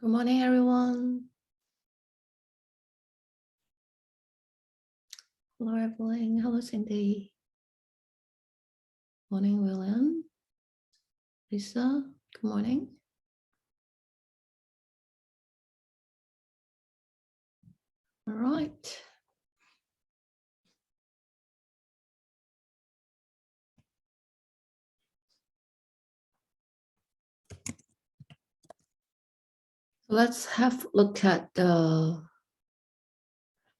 Good morning, everyone. Hello, Evelyn. Hello, Cindy. Morning, William. Lisa, good morning. All right. Let's have a look at the,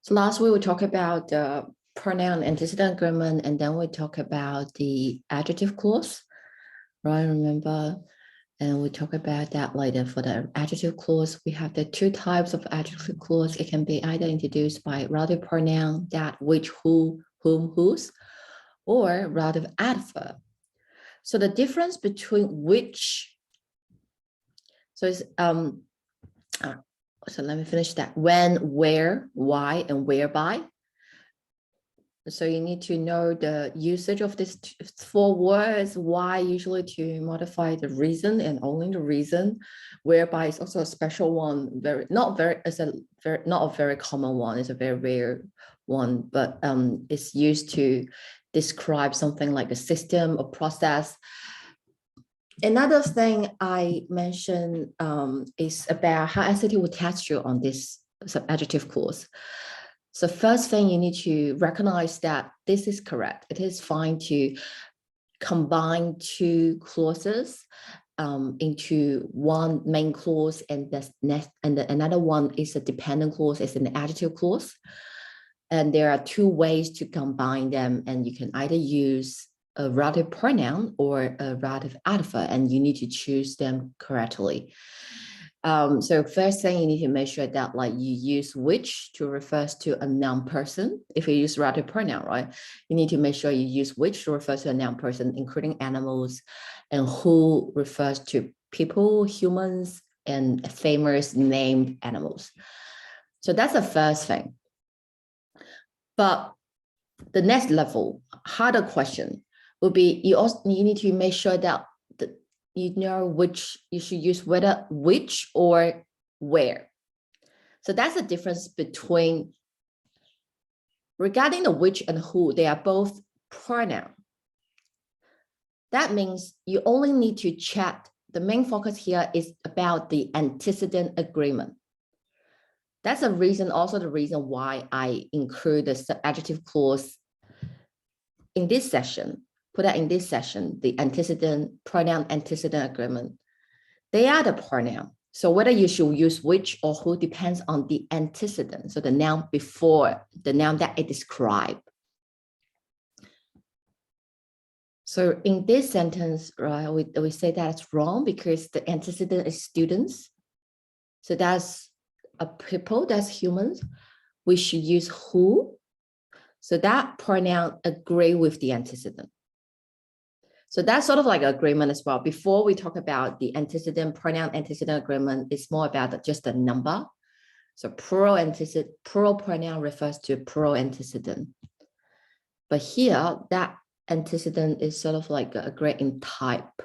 so last week we talked about the pronoun antecedent agreement, and then we talk about the adjective clause, right? Remember? And we talk about that later. For the adjective clause, we have the two types of adjective clause. It can be either introduced by relative pronoun, that, which, who, whom, whose, or relative adverb. So the difference between which, so it's so let me finish that. When, where, why, and whereby. So you need to know the usage of these four words. Why usually to modify the reason and only the reason. Whereby is also a special one. Not a very common one. It's a very rare one, but it's used to describe something like a system or process. Another thing I mentioned is about how SAT will test you on this adjective clause. So first thing, you need to recognize that this is correct. It is fine to combine two clauses into one main clause, and another one is a dependent clause, it's an adjective clause. And there are two ways to combine them, and you can either use a relative pronoun or a relative adverb, and you need to choose them correctly. So first thing, you need to make sure that like you use which to refers to a noun person. If you use relative pronoun, right, you need to make sure you use which to refer to a noun person, including animals, and who refers to people, humans, and famous named animals. So that's the first thing. But the next level, harder question, will be you need to make sure that you know which you should use, whether which or where. So that's the difference between, regarding the which and who, they are both pronoun. That means you only need to check, the main focus here is about the antecedent agreement. That's a reason, also the reason why I include the adjective clause in this session. Put that in this session, the pronoun antecedent agreement. They are the pronoun. So whether you should use which or who depends on the antecedent. So the noun before, the noun that it describes. So in this sentence, right, we say that's wrong because the antecedent is students. So that's a people, that's humans. We should use who. So that pronoun agree with the antecedent. So that's sort of like an agreement as well. Before we talk about the antecedent, pronoun antecedent agreement, it's more about just the number. So plural pronoun refers to plural antecedent. But here, that antecedent is sort of like agree in type.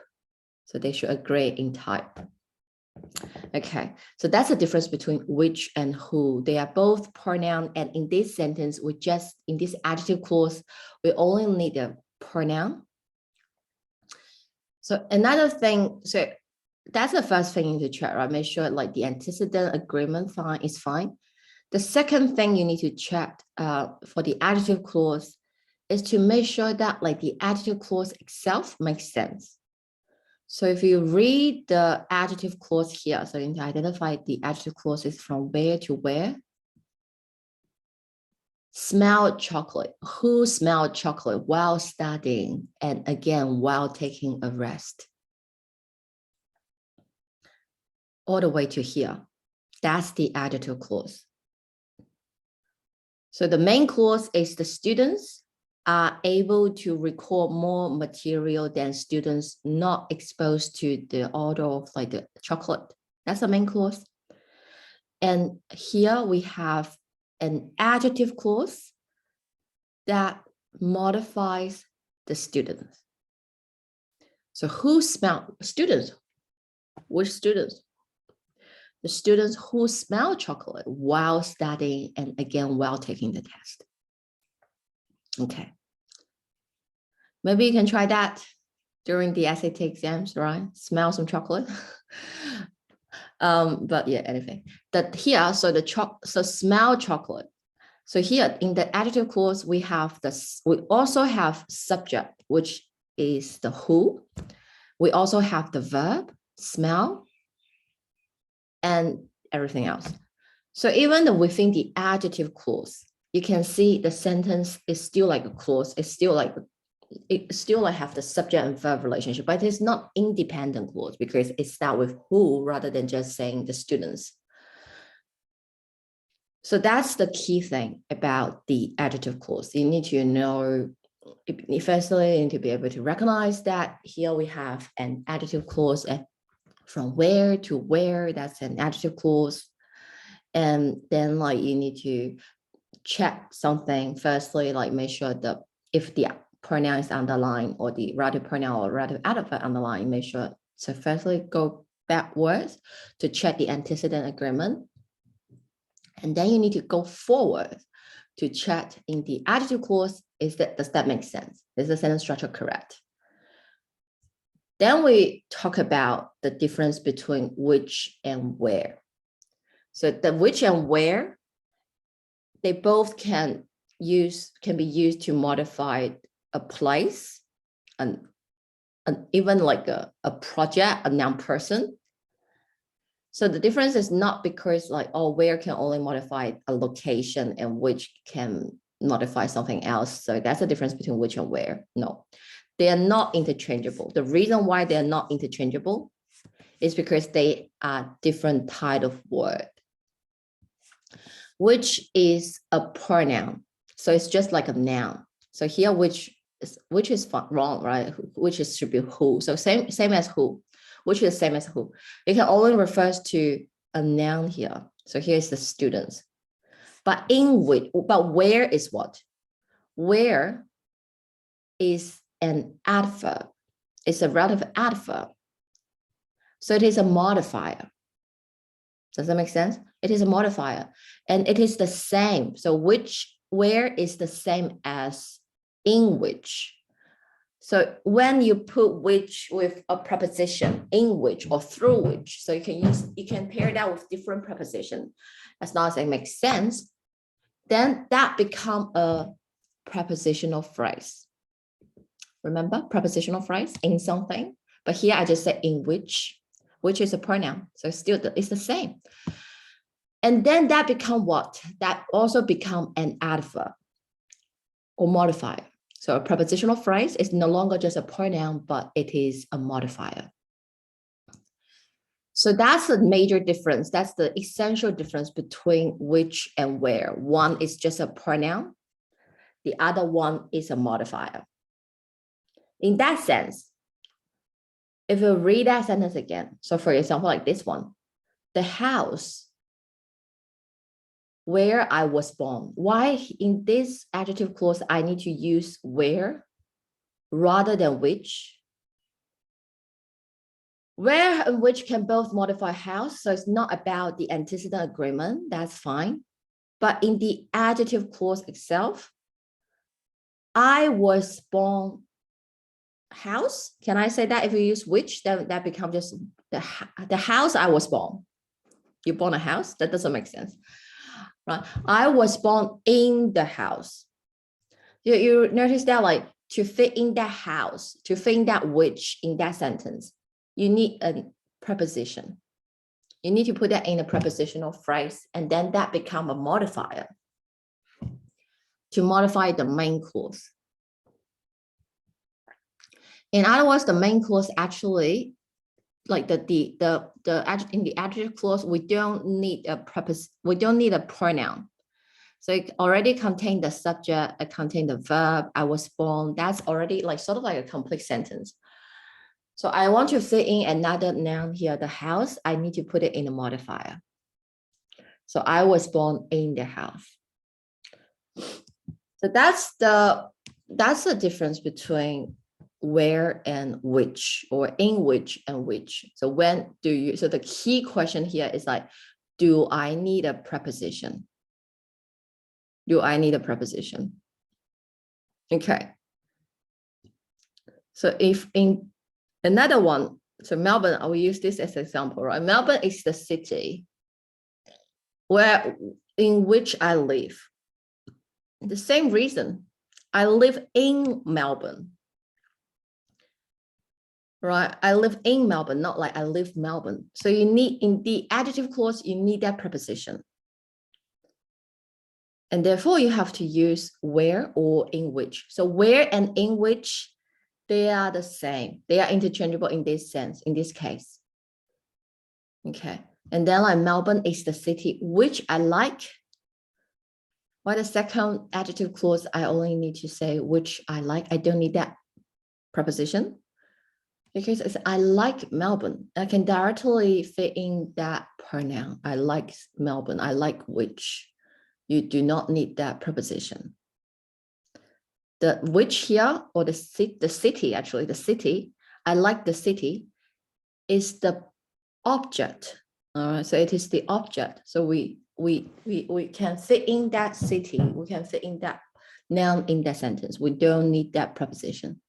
So they should agree in type. Okay, so that's the difference between which and who. They are both pronoun, and in this sentence, in this adjective clause, we only need a pronoun. So another thing, so that's the first thing you need to check, right? Make sure like the antecedent agreement is fine. The second thing you need to check for the adjective clause is to make sure that like the adjective clause itself makes sense. So if you read the adjective clause here, so you need to identify the adjective clauses from where to where. Smelled chocolate. Who smelled chocolate while studying and again while taking a rest? All the way to here. That's the adjective clause. So the main clause is the students are able to recall more material than students not exposed to the odor of like the chocolate. That's the main clause. And here we have an adjective clause that modifies the students. So who smelled? Students. Which students? The students who smell chocolate while studying and again while taking the test. Okay. Maybe you can try that during the SAT exams, right? Smell some chocolate. But yeah, anything. That here, so smell chocolate. So here in the adjective clause, we also have subject, which is the who. We also have the verb, smell, and everything else. So even within the adjective clause, you can see the sentence is still like a clause. It still have the subject and verb relationship, but it's not independent clause because it starts with who rather than just saying the students. So that's the key thing about the adjective clause. You need to know, firstly, you need to be able to recognize that here we have an adjective clause from where to where, that's an adjective clause. And then like you need to check something. Firstly, like make sure that if the pronoun is underlined or the relative pronoun or relative adverb underlined, make sure. So firstly, go backwards to check the antecedent agreement. And then you need to go forward to check in the adjective clause, does that make sense? Is the sentence structure correct? Then we talk about the difference between which and where. So the which and where, they both can be used to modify a place and even like a project, a noun person. So the difference is not because like, oh, where can only modify a location and which can modify something else. So that's the difference between which and where. No, they are not interchangeable. The reason why they are not interchangeable is because they are different type of word. Which is a pronoun. So it's just like a noun. So here, which is wrong, right? Which should be who. So same as who, which is the same as who. It can only refer to a noun here. So here's the students. But where is what? Where is an adverb. It's a relative adverb. So it is a modifier. Does that make sense? It is a modifier and it is the same. So where is the same as in which. So when you put which with a preposition, in which or through which, so you can pair that with different preposition. As long as it makes sense, then that become a prepositional phrase. Remember prepositional phrase in something, but here I just said in which is a pronoun. So still it's the same. And then that become what? That also become an adverb or modifier. So a prepositional phrase is no longer just a pronoun, but it is a modifier. So that's the major difference. That's the essential difference between which and where. One is just a pronoun. The other one is a modifier. In that sense, if you read that sentence again, so for example, like this one, the house where I was born. Why in this adjective clause I need to use where rather than which? Where and which can both modify house, so it's not about the antecedent agreement, that's fine. But in the adjective clause itself, I was born house. Can I say that if you use which, then that becomes just the house I was born. You born a house? That doesn't make sense. Right? I was born in the house. You notice that like to fit in that house, to fit in that which in that sentence, you need a preposition. You need to put that in a prepositional phrase, and then that become a modifier to modify the main clause. In other words, the main clause actually, like in the adjective clause, we don't need a pronoun. So it already contained the subject, it contained the verb, I was born. That's already like sort of like a complete sentence. So I want to fit in another noun here, the house, I need to put it in a modifier. So I was born in the house. So that's the difference between where and which, or in which and which. So when do you, so the key question here is like, do I need a preposition? Do I need a preposition? Okay. So if in another one, so Melbourne, I will use this as an example, right? Melbourne is the city in which I live. The same reason, I live in Melbourne, right? I live in Melbourne, not like I live Melbourne. So you need, in the adjective clause, you need that preposition. And therefore you have to use where or in which. So where and in which, they are the same. They are interchangeable in this sense, in this case. Okay. And then like Melbourne is the city which I like. Why the second adjective clause, I only need to say which I like. I don't need that preposition. Because it's, I like Melbourne. I can directly fit in that pronoun. I like Melbourne. I like which. You do not need that preposition. The which here, or the city, actually, the city, I like the city, is the object. So it is the object. So we can fit in that city. We can fit in that noun in that sentence. We don't need that preposition.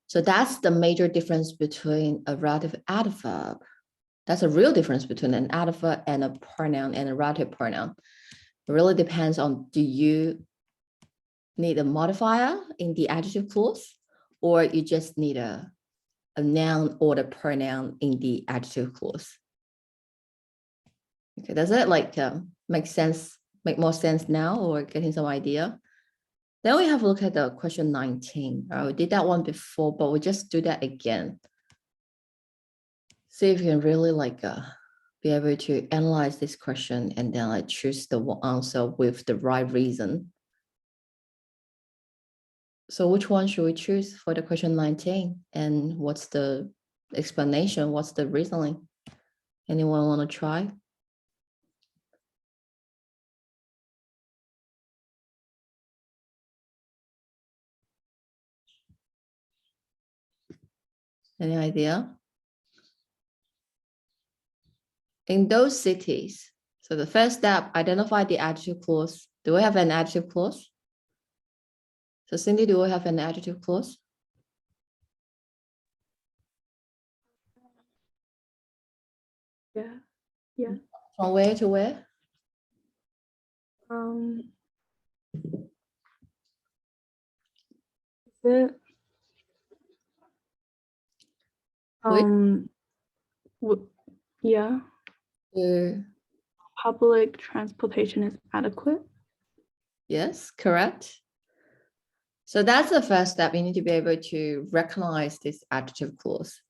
So that's the major difference between a relative adverb. That's a real difference between an adverb and a pronoun and a relative pronoun. It really depends on, do you need a modifier in the adjective clause, or you just need a noun or the pronoun in the adjective clause. Okay, does it like make sense, make more sense now, or getting some idea? Then we have a look at the question 19. We did that one before, but we just do that again. See if you can really like be able to analyze this question and then like choose the answer with the right reason. So which one should we choose for the question 19? And what's the explanation? What's the reasoning? Anyone want to try? Any idea? In those cities, so the first step, identify the adjective clause. Do we have an adjective clause? So Cindy, do we have an adjective clause? Yeah. From where to where? Is it yeah. Public transportation is adequate. Yes, correct. So that's the first step. You need to be able to recognize this adjective clause.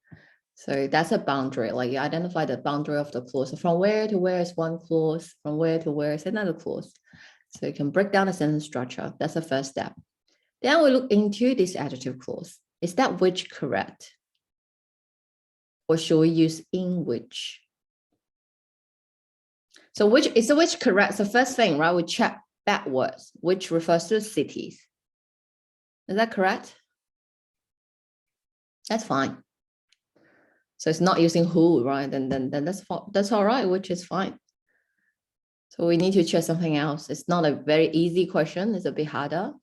So that's a boundary, like you identify the boundary of the clause. So from where to where is one clause, from where to where is another clause. So you can break down the sentence structure. That's the first step. Then we look into this adjective clause. Is that which correct? Or should we use in which? So which is the which correct? So first thing, right? We check backwards, which refers to cities. Is that correct? That's fine. So it's not using who, right? Then that's all right, which is fine. So we need to check something else. It's not a very easy question. It's a bit harder.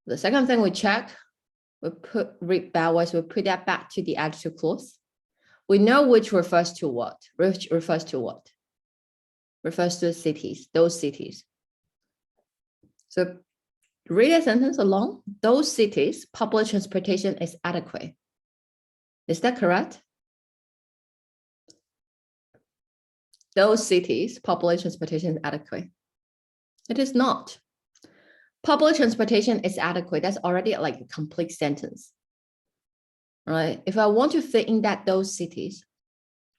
The second thing we check, we read backwards, we put that back to the adjective clause. We know which refers to what. Which refers to what? Refers to cities, those cities. So read a sentence along. Those cities, public transportation is adequate. Is that correct? Those cities, public transportation is adequate. It is not. Public transportation is adequate. That's already like a complete sentence, right? If I want to fit in that those cities,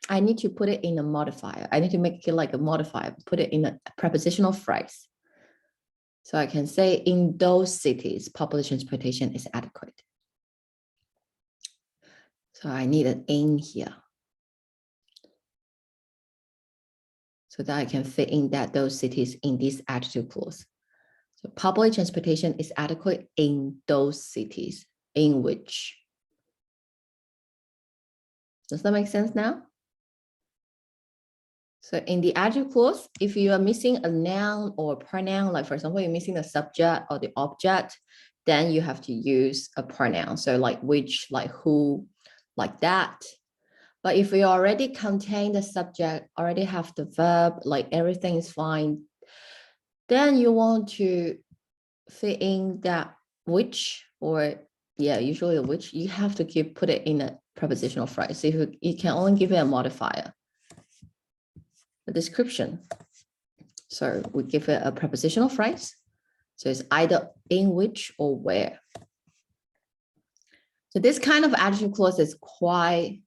I need to put it in a modifier. I need to make it like a modifier, put it in a prepositional phrase. So I can say in those cities, public transportation is adequate. So I need an in here, so that I can fit in that those cities in this adjective clause. So public transportation is adequate in those cities. In which? Does that make sense now? So in the adjective clause, if you are missing a noun or a pronoun, like for example, you're missing the subject or the object, then you have to use a pronoun. So like which, like who, like that. But if we already contain the subject, already have the verb, like everything is fine, then you want to fit in that which, or yeah, usually the which, you have to put it in a prepositional phrase. So you can only give it a modifier, a description. So we give it a prepositional phrase. So it's either in which or where. So this kind of adjective clause is quite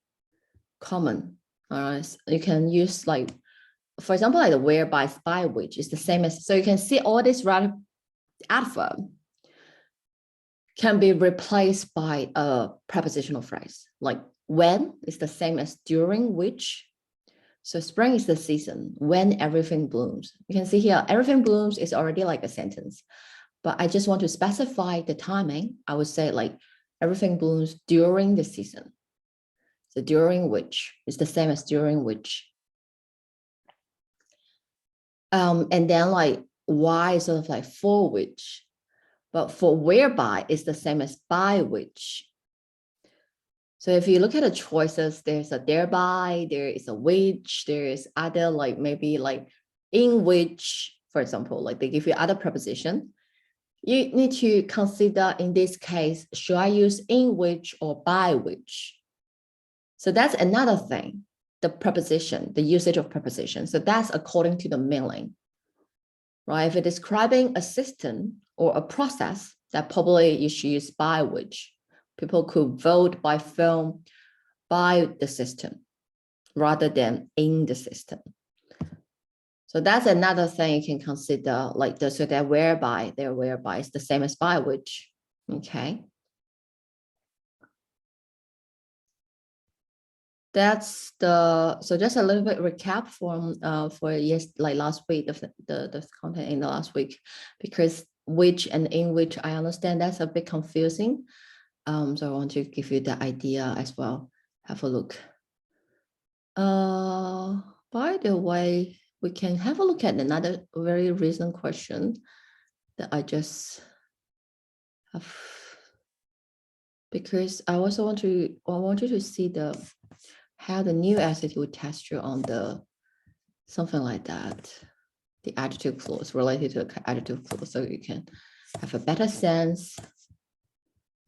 common. You can use like, for example, like the where, by which is the same as, so you can see all this adverb can be replaced by a prepositional phrase. Like when is the same as during which. So spring is the season when everything blooms. You can see here, everything blooms is already like a sentence, but I just want to specify the timing. I would say like everything blooms during the season. So during which is the same as during which. And then like why is sort of like for which, but for whereby is the same as by which. So if you look at the choices, there's a thereby, there is a which, there is other like maybe like in which, for example, like they give you other preposition. You need to consider in this case, should I use in which or by which? So that's another thing, the preposition, the usage of preposition. So that's according to the meaning, right? If it's describing a system or a process, that probably you should use by which. People could vote by phone by the system rather than in the system. So that's another thing you can consider, like so that whereby is the same as by which, okay? That's so just a little bit recap from for like last week, the content in the last week, because which and in which I understand that's a bit confusing. So I want to give you the idea as well. Have a look. By the way, we can have a look at another very recent question that I just have, because I also want you to see how the new essay will test you on the something like that, the adjective clause related to the adjective clause, so you can have a better sense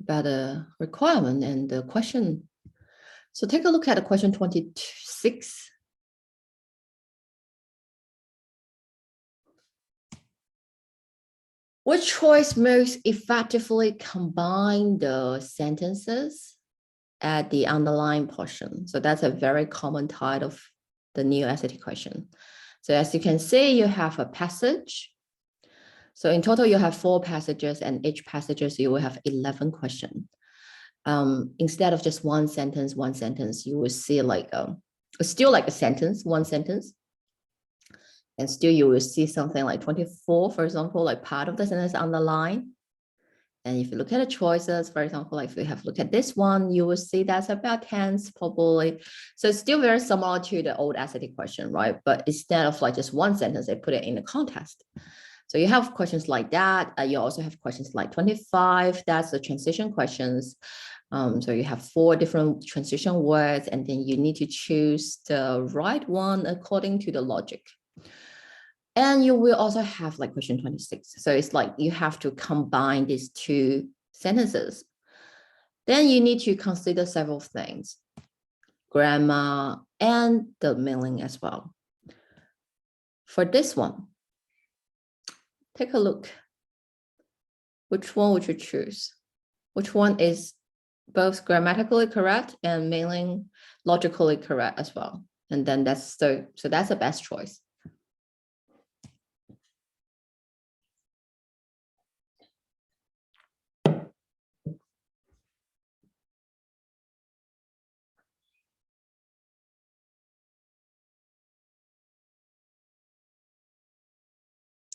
about the requirement and the question. So take a look at the question 26. Which choice most effectively combine the sentences at the underlying portion? So that's a very common type of the new essay question. So as you can see, you have a passage. So in total, you have 4 passages, and each passages you will have 11 questions. Instead of just one sentence, you will see like still like a sentence, one sentence. And still you will see something like 24, for example, like part of the sentence underlined. And if you look at the choices, for example, like if we have looked at this one, you will see that's about tense probably. So it's still very similar to the old essay question, right? But instead of like just one sentence, they put it in the context. So you have questions like that. You also have questions like 25, that's the transition questions. So you have 4 different transition words, and then you need to choose the right one according to the logic. And you will also have like question 26. So it's like you have to combine these 2 sentences. Then you need to consider several things, grammar and the meaning as well. For this one, take a look. Which one would you choose? Which one is both grammatically correct and meaning logically correct as well? And then that's so that's the best choice.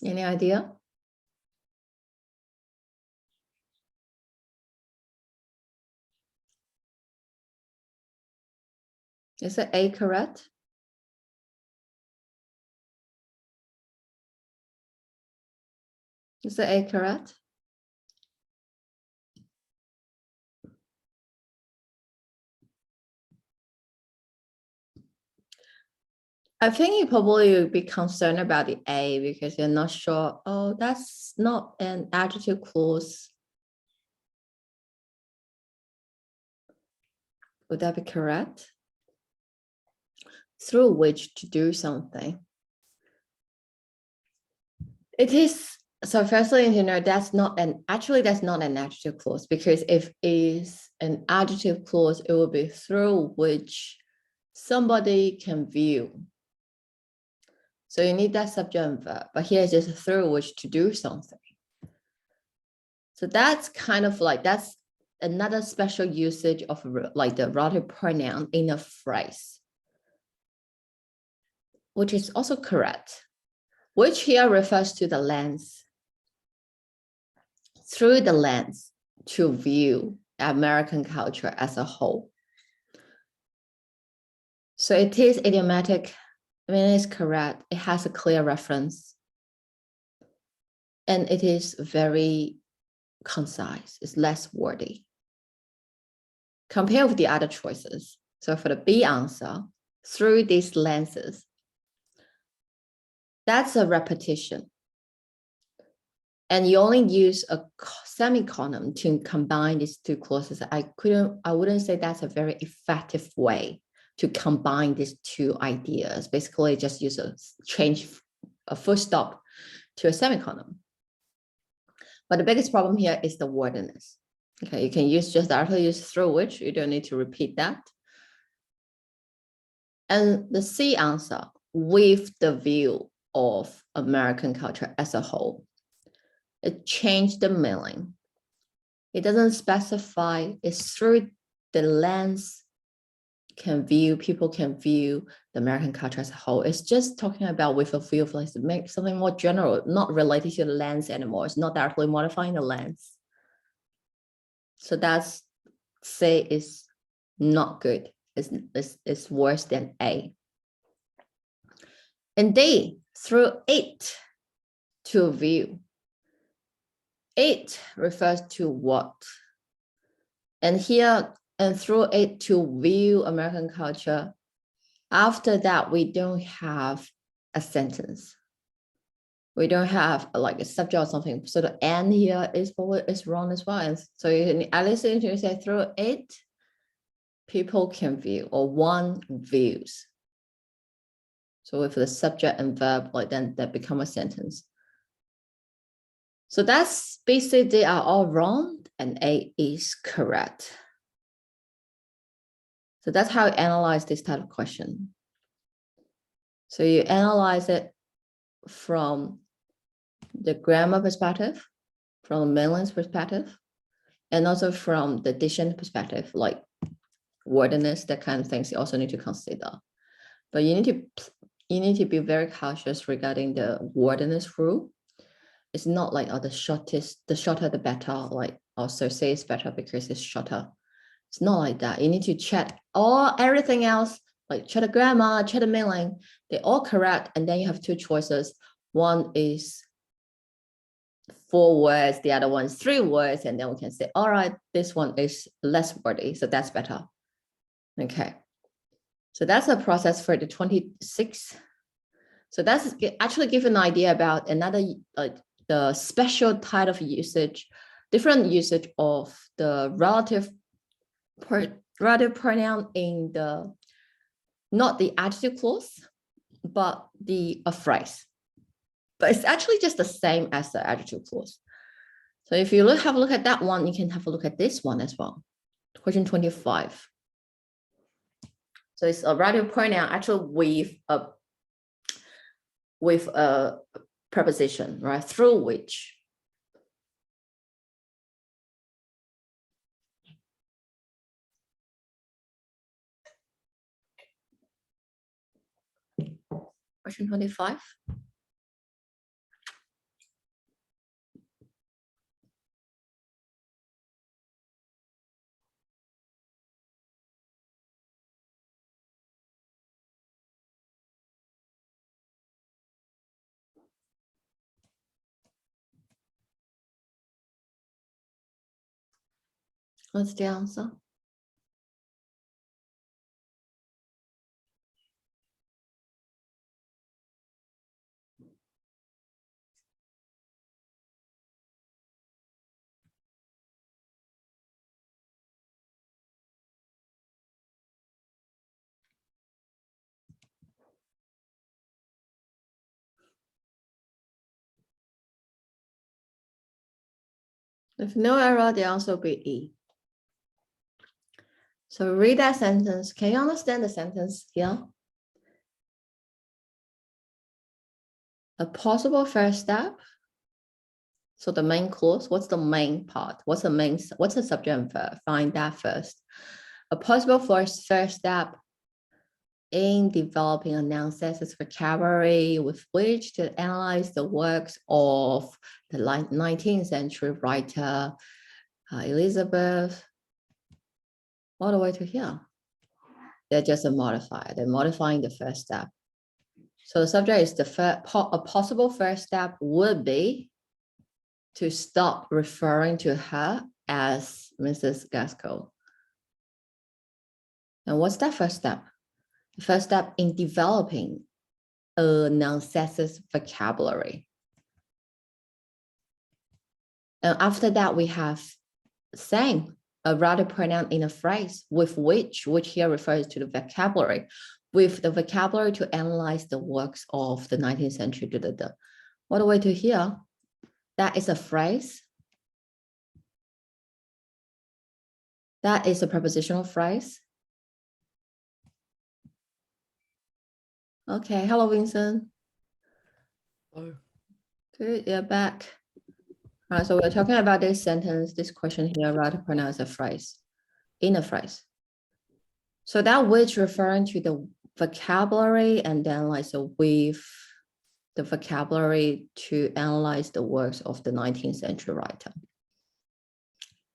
Any idea? Is the A correct? Is the A correct? I think you probably would be concerned about the A because you're not sure, oh, that's not an adjective clause. Would that be correct? Through which to do something. It is, so firstly, you know, that's not an adjective clause, because if it is an adjective clause, it will be through which somebody can view. So you need that subject and verb, but here it's just through which to do something. So that's kind of like, that's another special usage of like the relative pronoun in a phrase, which is also correct, which here refers to the lens. Through the lens to view American culture as a whole. So it is idiomatic. I mean, it's correct. It has a clear reference. And it is very concise. It's less wordy compared with the other choices. So for the B answer, through these lenses, that's a repetition. And you only use a semicolon to combine these two clauses. I wouldn't say that's a very effective way to combine these two ideas. Basically, just change a full stop to a semicolon. But the biggest problem here is the wordiness. Okay, you can directly use through which, you don't need to repeat that. And the C answer, with the view of American culture as a whole. It changed the meaning. It doesn't specify, it's through the lens people can view the American culture as a whole. It's just talking about with a view of, like, to make something more general, not related to the lens anymore. It's not directly modifying the lens. So that's, say, is not good. It's worse than A. And D, through it to view. It refers to what? And here, and through it to view American culture, after that, we don't have a sentence. We don't have like a subject or something. So the and here is wrong as well. And so at least you say through it, people can view, or one views. So with the subject and verb, like, then that become a sentence. So that's basically, they are all wrong and A is correct. So that's how you analyze this type of question. So you analyze it from the grammar perspective, from the mainland's perspective, and also from the dictionary perspective, like wordiness, that kind of things you also need to consider. But you need to be very cautious regarding the wordiness rule. It's not like, oh, the shorter the better, like also say it's better because it's shorter. It's not like that. You need to check everything else, like check the grammar, check the meaning. They're all correct. And then you have two choices. One is 4 words, the other one is 3 words. And then we can say, all right, this one is less wordy, so that's better. Okay. So that's a process for the 26. So that's actually give an idea about another, the special type of usage, different usage of the relative pronoun in the, not the adjective clause, but the phrase. But it's actually just the same as the adjective clause. So if you have a look at that one, you can have a look at this one as well. Question 25. So it's a relative pronoun actually with a preposition, right? Through which. Question 25. What's the answer? If no error, the answer will be E. So read that sentence. Can you understand the sentence here? A possible first step. So the main clause, what's the main part? What's the subject and verb? Find that first. A possible first step in developing a noun census vocabulary with which to analyze the works of the 19th century writer Elizabeth, all the way to here. They're just a modifier. They're modifying the first step. So the subject is a possible first step would be to stop referring to her as Mrs. Gaskell. And what's that first step? The first step in developing a noun census vocabulary. And after that, we have saying a rather pronoun in a phrase with which here refers to the vocabulary, with the vocabulary to analyze the works of the 19th century. All the way to here, that is a phrase. That is a prepositional phrase. Okay, hello, Vincent. Hello. Good, you're back. All right, so we're talking about this sentence, this question here, rather pronounce a phrase, in a phrase. So that which referring to the vocabulary, and then like so with the vocabulary to analyze the works of the 19th century writer.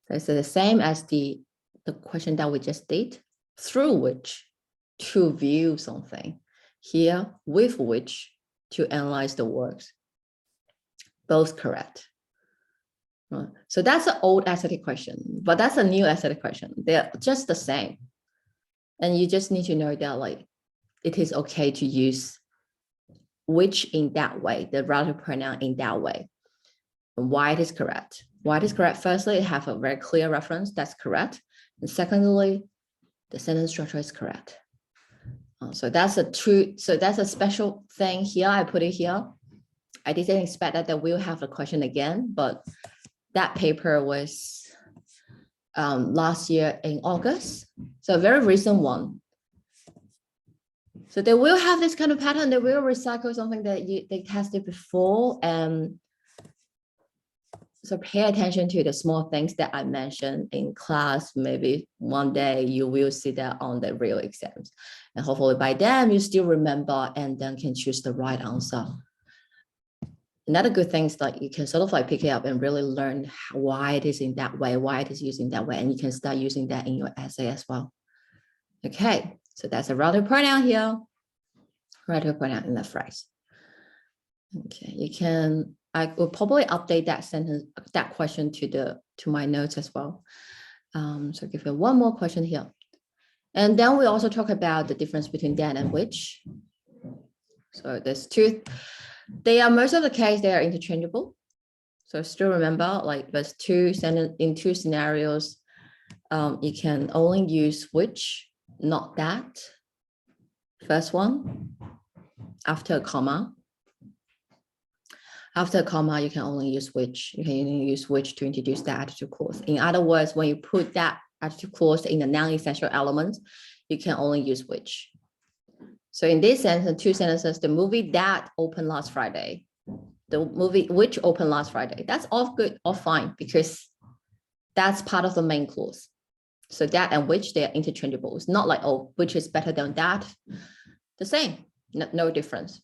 So it's the same as the question that we just did, through which to view something. Here, with which to analyze the works. Both correct. So that's an old aesthetic question, but that's a new aesthetic question. They're just the same. And you just need to know that like it is okay to use which in that way, the rather pronoun in that way. And why it is correct. Why it is correct, firstly, it have a very clear reference, that's correct. And secondly, the sentence structure is correct. So that's a special thing here. I put it here. I didn't expect that we'll have a question again, but that paper was last year in August. So a very recent one. So they will have this kind of pattern. They will recycle something that they tested before. And so pay attention to the small things that I mentioned in class. Maybe one day you will see that on the real exams. And hopefully by then you still remember and then can choose the right answer. Another good thing is like you can sort of like pick it up and really learn why it is in that way, why it is using that way. And you can start using that in your essay as well. Okay, so that's a relative pronoun here. Relative pronoun in the phrase. Okay, you can, I will probably update that sentence, that question to my notes as well. So give you one more question here. And then we also talk about the difference between that and which. So there's two, they are most of the case, they are interchangeable. So still remember, like there's in two scenarios, you can only use which, not that. First one, after a comma. After a comma, you can only use which. You can only use which to introduce the adjective clause. In other words, when you put that adjective clause in the non-essential elements, you can only use which. So in this sentence, two sentences, the movie that opened last Friday, the movie which opened last Friday, that's all good, all fine, because that's part of the main clause. So that and which, they are interchangeable. It's not like, oh, which is better than that. The same, no difference.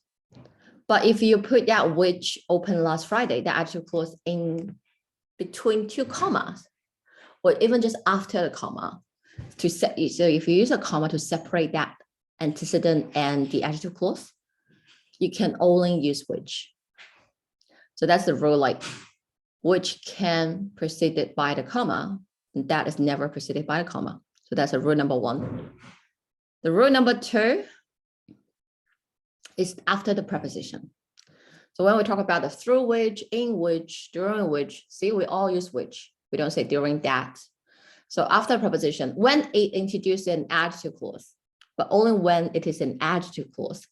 But if you put that which opened last Friday, the adjective clause in between two commas, or even just after the comma, so if you use a comma to separate that antecedent and the adjective clause, you can only use which. So that's the rule, like which can preceded by the comma, that is never preceded by a comma. So that's a rule number one. The rule number two is after the preposition. So when we talk about the through which, in which, during which, see, we all use which. We don't say during that. So after preposition, when it introduces an adjective clause, but only when it is an adjective clause,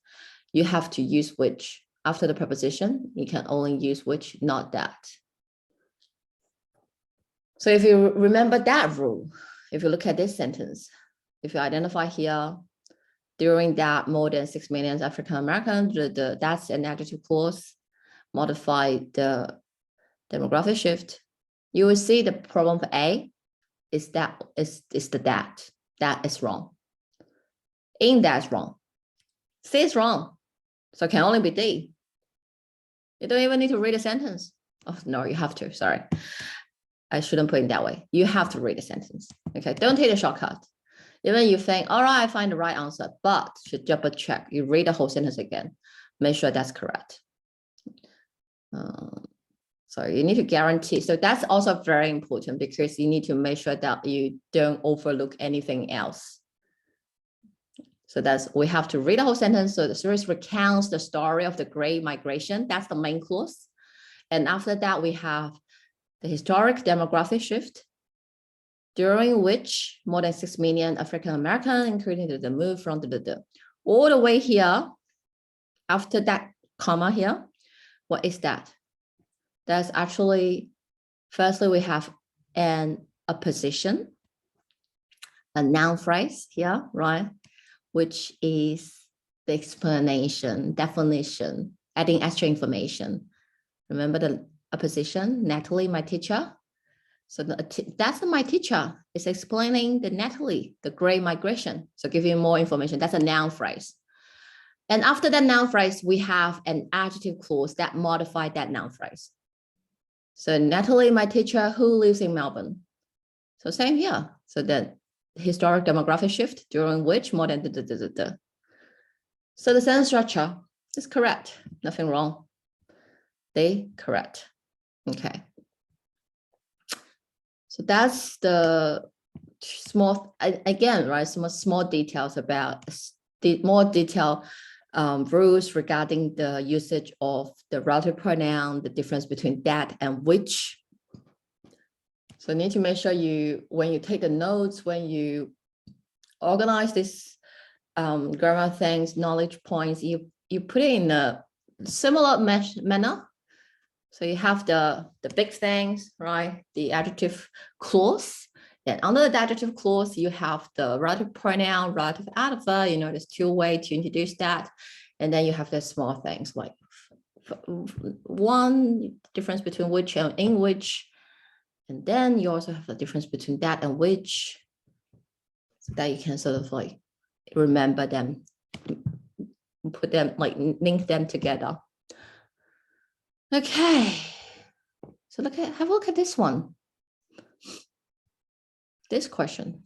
you have to use which. After the preposition, you can only use which, not that. So if you remember that rule, if you look at this sentence, if you identify here, during that more than 6 million African Americans, that's an adjective clause, modify the demographic shift, you will see the problem for A is that is wrong. In that's wrong. C is wrong. So it can only be D. You don't even need to read a sentence. Oh, no, you have to, sorry. I shouldn't put it that way. You have to read a sentence, okay? Don't take a shortcut. Even you think, all right, I find the right answer, but should double check. You read the whole sentence again. Make sure that's correct. So you need to guarantee. So that's also very important because you need to make sure that you don't overlook anything else. So we have to read the whole sentence. So the series recounts the story of the Great Migration. That's the main clause. And after that, we have the historic demographic shift, during which more than 6 million African Americans, including the move from all the way here. After that comma here, what is that? That's actually, firstly, we have a position, a noun phrase here, right? Which is the explanation, definition, adding extra information. Remember a position, Natalie, my teacher. So that's my teacher. It's explaining the Natalie, the Great Migration. So give you more information. That's a noun phrase. And after that noun phrase, we have an adjective clause that modifies that noun phrase. So Natalie, my teacher, who lives in Melbourne. So same here. So the historic demographic shift, during which more than So the sentence structure is correct. Nothing wrong. They correct. Okay. So that's the small, again, right? Some small details about the more detailed rules regarding the usage of the relative pronoun, the difference between that and which. So you need to make sure when you take the notes, when you organize this grammar things, knowledge points, you put it in a similar manner. So you have the big things, right? The adjective clause. And under the adjective clause, you have the relative pronoun, relative adverb, there's two ways to introduce that. And then you have the small things like one difference between which and in which. And then you also have the difference between that and which, so that you can sort of like remember them, put them, like link them together. Okay, so have a look at this one. This question.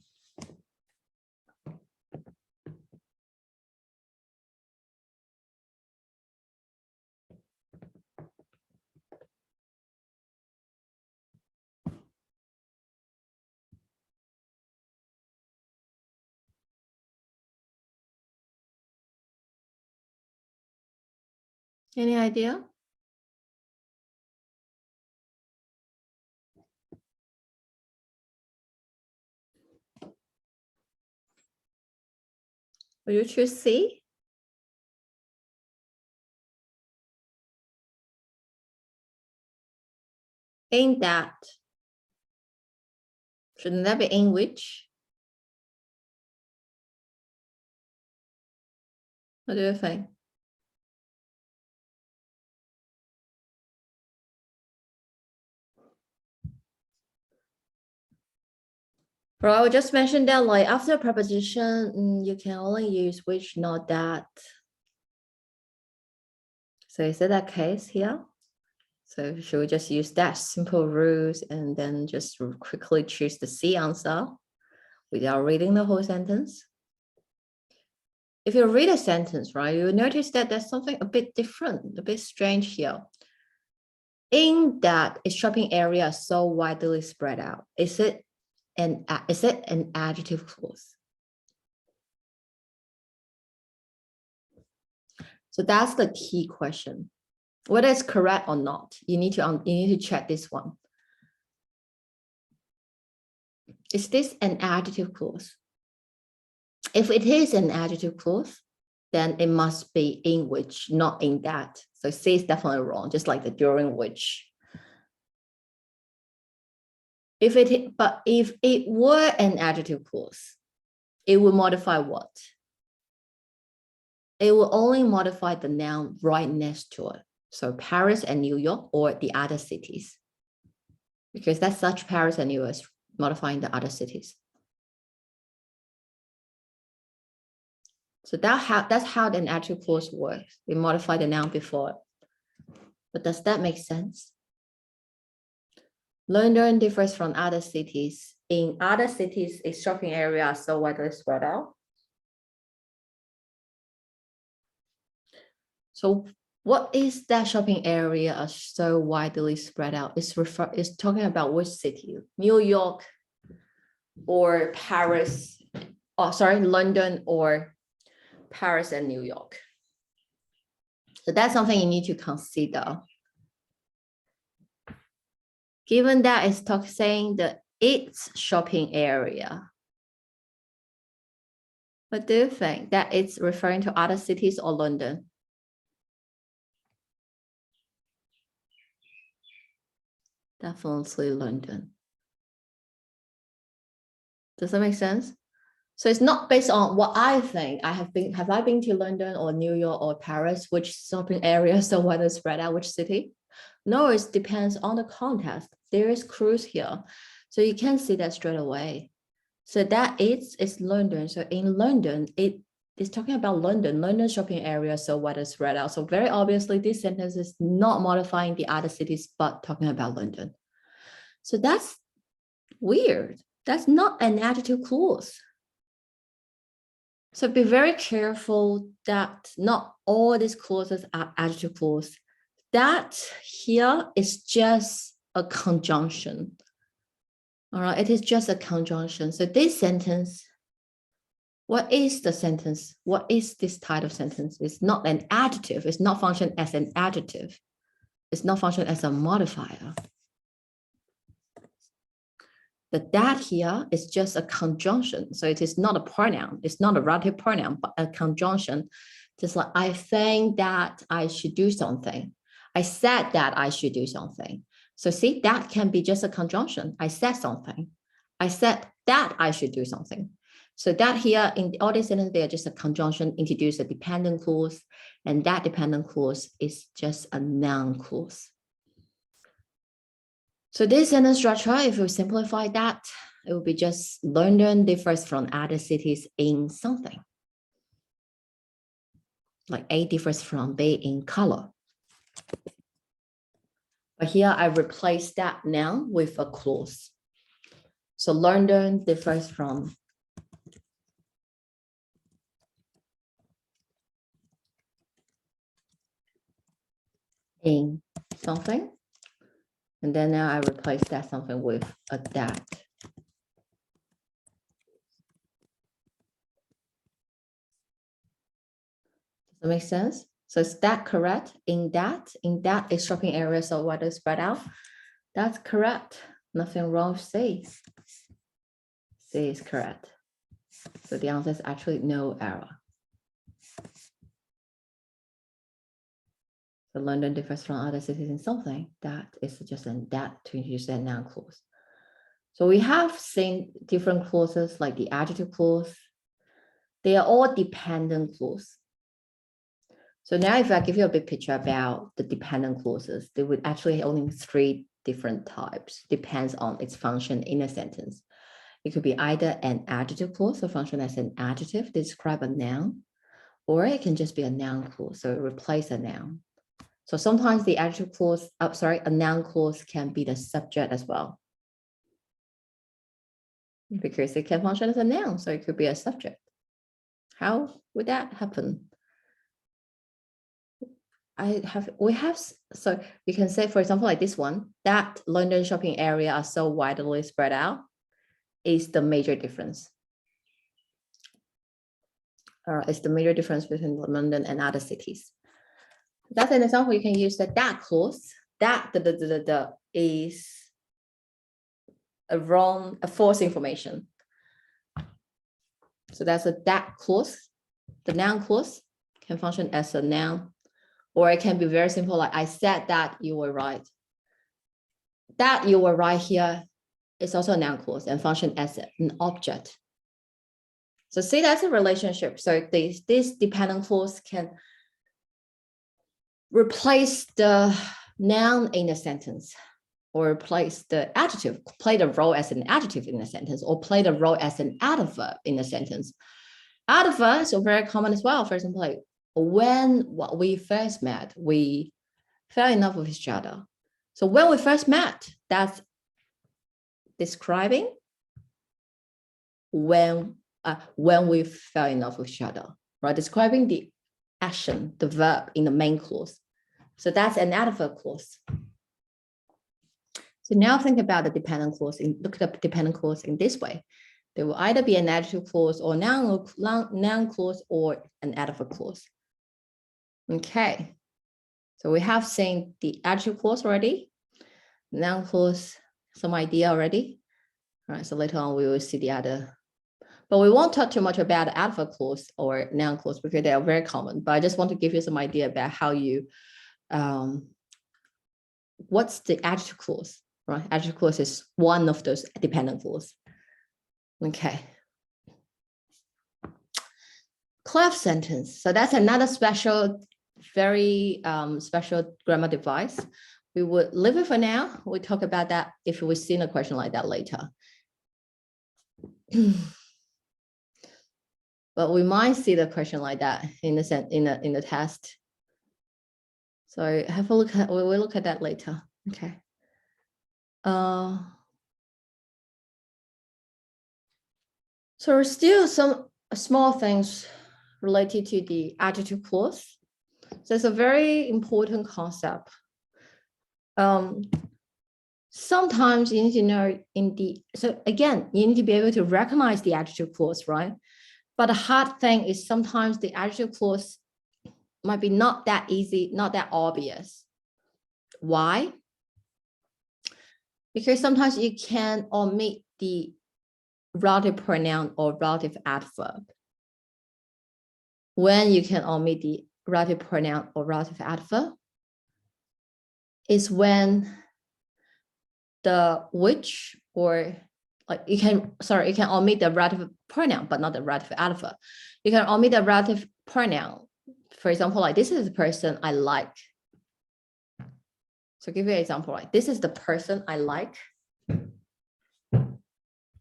Any idea? Will you choose C? In that. Shouldn't that be in which? What do you think? Bro, I just mentioned that like after preposition, you can only use which, not that. So is that case here? So should we just use that simple rules and then just quickly choose the C answer without reading the whole sentence? If you read a sentence, right, you'll notice that there's something a bit different, a bit strange here. In that its shopping area so widely spread out. Is it is it an adjective clause? So that's the key question. Whether it's correct or not, you need to check this one. Is this an adjective clause? If it is an adjective clause, then it must be in which, not in that. So C is definitely wrong, just like the during which. But if it were an adjective clause, it would modify what? It will only modify the noun right next to it. So Paris and New York or the other cities. Because that's such Paris and New York is modifying the other cities. So that's how an adjective clause works. We modify the noun before. But does that make sense? London differs from other cities. In other cities, its shopping area are so widely spread out. So what is that shopping area are so widely spread out? It's talking about which city? New York or Paris? Oh, sorry, London or Paris and New York. So that's something you need to consider. Given that it's saying that its shopping area, what do you think? That it's referring to other cities or London? Definitely London. Does that make sense? So it's not based on what I think. Have I been to London or New York or Paris? Which shopping area so widely spread out? Which city? No, it depends on the context. There is clues here. So you can see that straight away. So that it's London. So in London, it is talking about London shopping area so widely spread out. So very obviously, this sentence is not modifying the other cities, but talking about London. So that's weird. That's not an adjective clause. So be very careful that not all these clauses are adjective clause. That here is just a conjunction. All right, it is just a conjunction. So this sentence, what is the sentence? What is this type of sentence? It's not an adjective. It's not function as an adjective. It's not function as a modifier. That here is just a conjunction. So it is not a pronoun. It's not a relative pronoun, but a conjunction. Just like I think that I should do something. I said that I should do something. So see, that can be just a conjunction. I said something. I said that I should do something. So that here in all these sentences, they are just a conjunction, introduce a dependent clause, and that dependent clause is just a noun clause. So this sentence structure, if we simplify that, it will be just London differs from other cities in something. Like A differs from B in color. But here I replace that noun with a clause. So London differs from in something. And then now I replace that something with a that. Does that make sense? So is that correct? In that is shopping area, so what is spread out? That's correct. Nothing wrong with C. C is correct. So the answer is actually no error. So London differs from other cities in something. That is just a that to introduce a noun clause. So we have seen different clauses like the adjective clause. They are all dependent clause. So now if I give you a big picture about the dependent clauses, there would actually only 3 different types, depends on its function in a sentence. It could be either an adjective clause, so function as an adjective to describe a noun, or it can just be a noun clause, so replace a noun. So sometimes the adjective clause, a noun clause can be the subject as well. Because it can function as a noun, so it could be a subject. How would that happen? So you can say, for example, like this one, that London shopping area are so widely spread out. is the major difference. It's the major difference between London and other cities. That's an example. You can use the that clause. That the is a false information. So that's a that clause. The noun clause can function as a noun, or it can be very simple, like I said that you were right. That you were right here is also a noun clause and function as an object. So see, that's a relationship. So this dependent clause can replace the noun in a sentence, or replace the adjective, play the role as an adjective in a sentence, or play the role as an adverb in a sentence. Adverbs are very common as well. For example, like when we first met, we fell in love with each other. So when we first met, that's describing when we fell in love with each other, right? Describing the action, the verb in the main clause. So that's an adverb clause. So now think about the dependent clause. Look at the dependent clause in this way. There will either be an adjective clause or noun clause or an adverb clause. Okay. So we have seen the adjective clause already, noun clause, some idea already. All right. So later on we will see the other. But we won't talk too much about the adverb clause or noun clause because they are very common. But I just want to give you some idea about how you, what's the adjective clause, right? Adjective clause is one of those dependent clause. Okay. Clef sentence. So that's another special, very special grammar device. We would leave it for now. We'll talk about that if we've seen a question like that later. But we might see the question like that in the test. So have a look at, we'll look at that later. Okay. So still some small things related to the adjective clause. So it's a very important concept. Sometimes you need to know so again, you need to be able to recognize the adjective clause, right? But the hard thing is sometimes the adjective clause might be not that easy, not that obvious. Why? Because sometimes you can omit the relative pronoun or relative adverb. When you can omit the relative pronoun or relative adverb is when the which, or like you can omit the relative pronoun, but not the relative adverb. You can omit the relative pronoun. For example, like this is the person I like. So give you an example, like this is the person I like.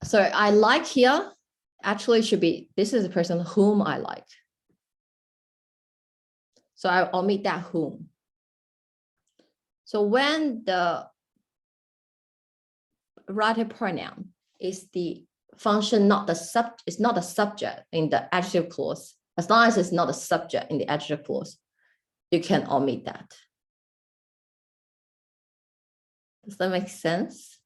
So I like here actually should be, this is the person whom I like. So I omit that whom. So when the relative pronoun is the function, not the subject, it's not a subject in the adjective clause. As long as it's not a subject in the adjective clause, you can omit that. Does that make sense?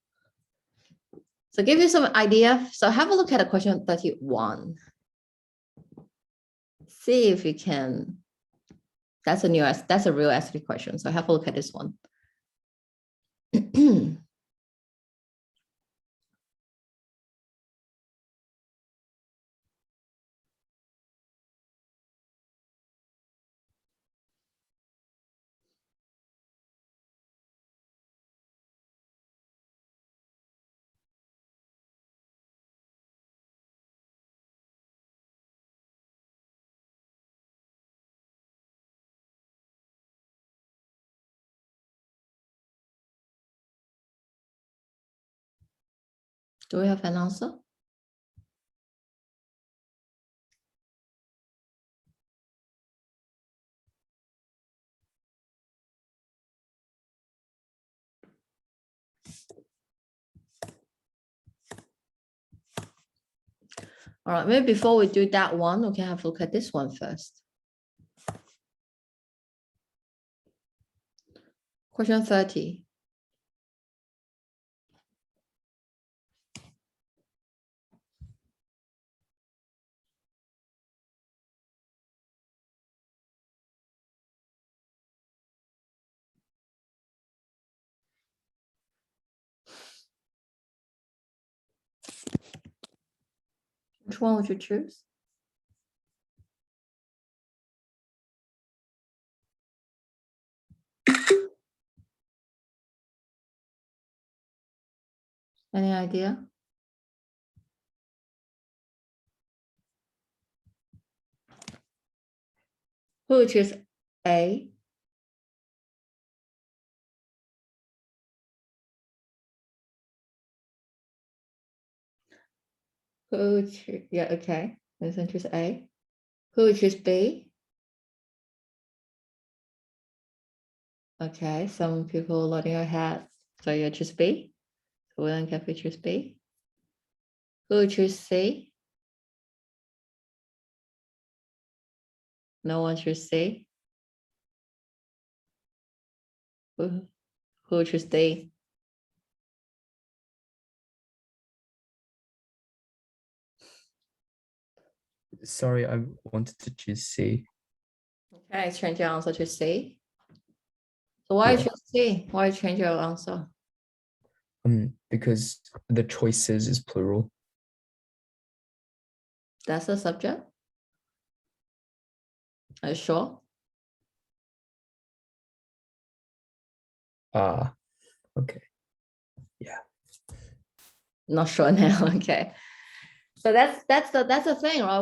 So give you some idea. So have a look at the question 31. See if you can. That's a real essay question. So have a look at this one. Do we have an answer? All right, maybe before we do that one, we can have a look at this one first. Question 30. Which one would you choose? Any idea? Who would choose A? Who would choose? Yeah, okay. Let's choose A. Who would choose B? Okay, some people nodding their heads. So you choose B. So Will and Kathy choose B. Who would choose C? No one choose C. Who would choose D? Sorry, I wanted to choose C. Okay, change your answer to C. So why Yeah. choose C? Why change your answer? Because the choices is plural. That's the subject? Are you sure? Ah, okay. Yeah. Not sure now. Okay. So that's the thing, right?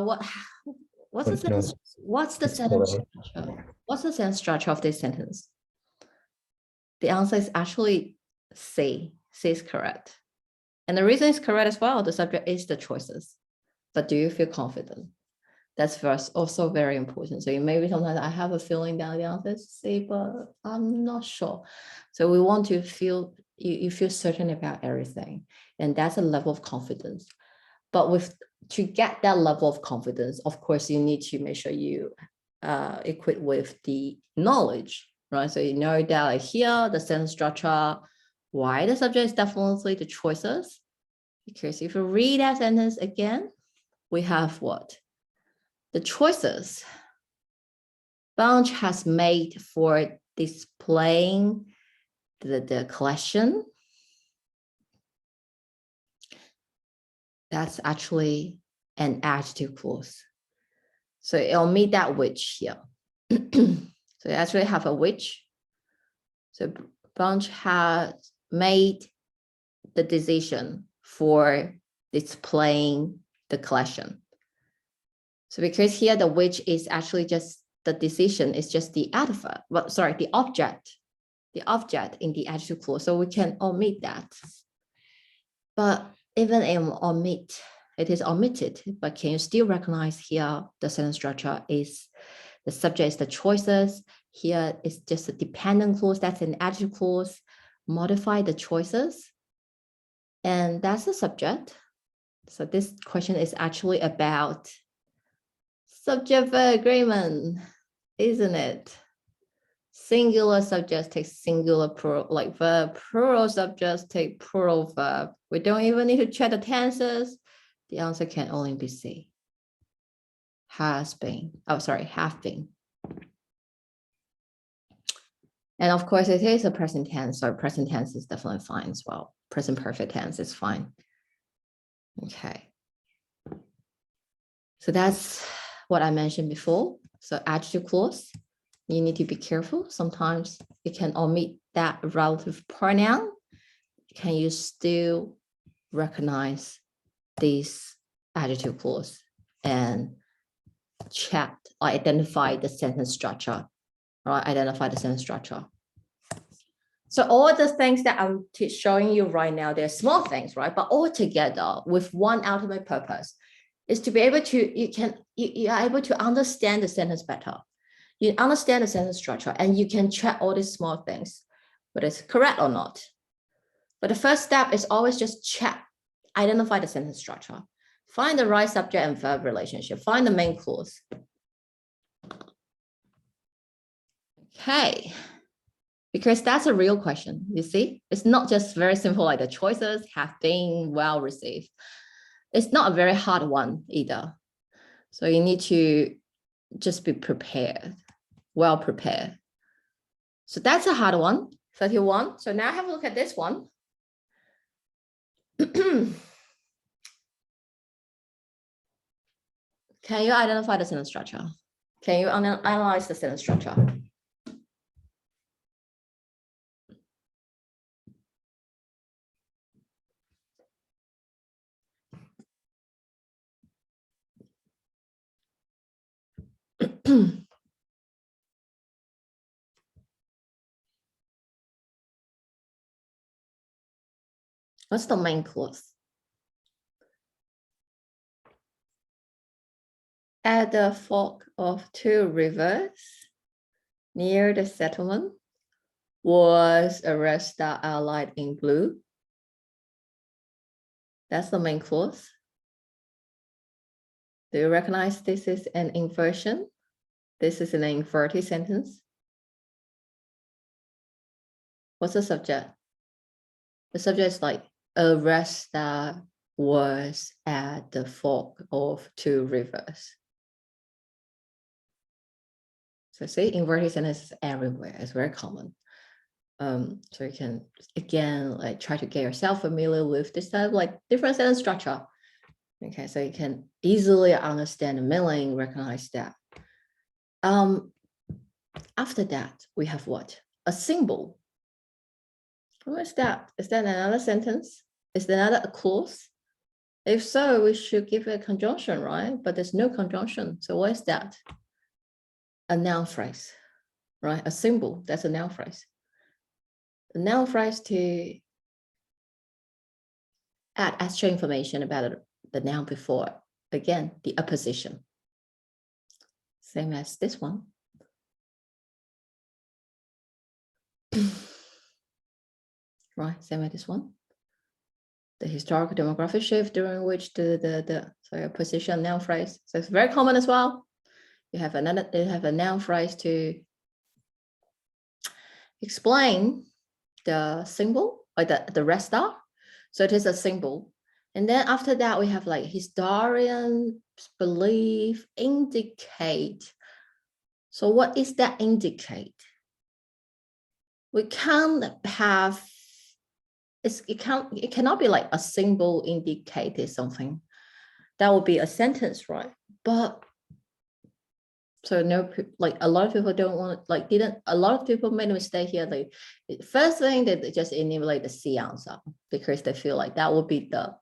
What's the Wait, no, sentence? What's the it's sentence plural. structure? What's the sentence structure of this sentence? The answer is actually C. C is correct. And the reason it's correct as well, the subject is the choices. But do you feel confident? That's first also very important. So maybe sometimes I have a feeling that the answer is C, but I'm not sure. So we want to feel you feel certain about everything. And that's a level of confidence. But to get that level of confidence, of course, you need to make sure you equip with the knowledge, right? So you know that like here, the sentence structure, why the subject is definitely the choices. Because if you read that sentence again, we have what? The choices Bunch has made for displaying the collection. That's actually an adjective clause. So it'll meet that which here. So you actually have a which. So Bunch has made the decision for displaying the collection. So because here the which is actually just the decision is just the adverb, well, sorry, the object in the adjective clause. So we can omit that. But even in omit, it is omitted, but can you still recognize here the sentence structure is the subject is the choices. Here is just a dependent clause, that's an adjective clause, modify the choices. And that's the subject. So this question is actually about subject-verb agreement, isn't it? Singular subjects take singular plural, like verb, plural subjects take plural verb. We don't even need to check the tenses. The answer can only be C. Has been, oh, sorry, have been. And of course, it is a present tense, so present tense is definitely fine as well. Present perfect tense is fine. Okay. So that's what I mentioned before. So adjective clause, you need to be careful. Sometimes you can omit that relative pronoun. Can you still recognize these adjective clause and check or identify the sentence structure, right? Identify the sentence structure. So all the things that I'm showing you right now, they're small things, right? But all together with one ultimate purpose is to be able to, you are able to understand the sentence better. You understand the sentence structure and you can check all these small things, whether it's correct or not. But the first step is always just check, identify the sentence structure, find the right subject and verb relationship, find the main clause. Okay. Because that's a real question, you see? It's not just very simple, like the choices have been well received. It's not a very hard one either. So you need to just be prepared, well prepared. So that's a hard one, 31. So now have a look at this one. Can you identify the sentence structure? Can you analyze the sentence structure? What's the main clause? At the fork of two rivers near the settlement was a red star outlined in blue. That's the main clause. Do you recognize this is an inversion? This is an inverted sentence. What's the subject? The subject is like a red star was at the fork of two rivers. So see, inverted sentences everywhere. It's very common. So you can again like try to get yourself familiar with this type of like different sentence structure. Okay, so you can easily understand the meaning, recognize that. After that, we have what? A symbol. What is that? Is that another sentence? Is that another clause? If so, we should give it a conjunction, right? But there's no conjunction. So what is that? A noun phrase, right? A symbol, that's a noun phrase. A noun phrase to add extra information about the noun before. Again, the apposition. Same as this one. Right, same as this one. The historical demographic shift during which the apposition noun phrase. So it's very common as well. You have a noun phrase to explain the symbol or the red star. So it is a symbol. And then after that, we have like historians believe, indicate. So what is that indicate? We can't have, it cannot be like a symbol indicated something. That would be a sentence, right? But so no, like a lot of people don't want, like a lot of people made a mistake here. Like first thing they just enumerate the C answer because they feel like that would be the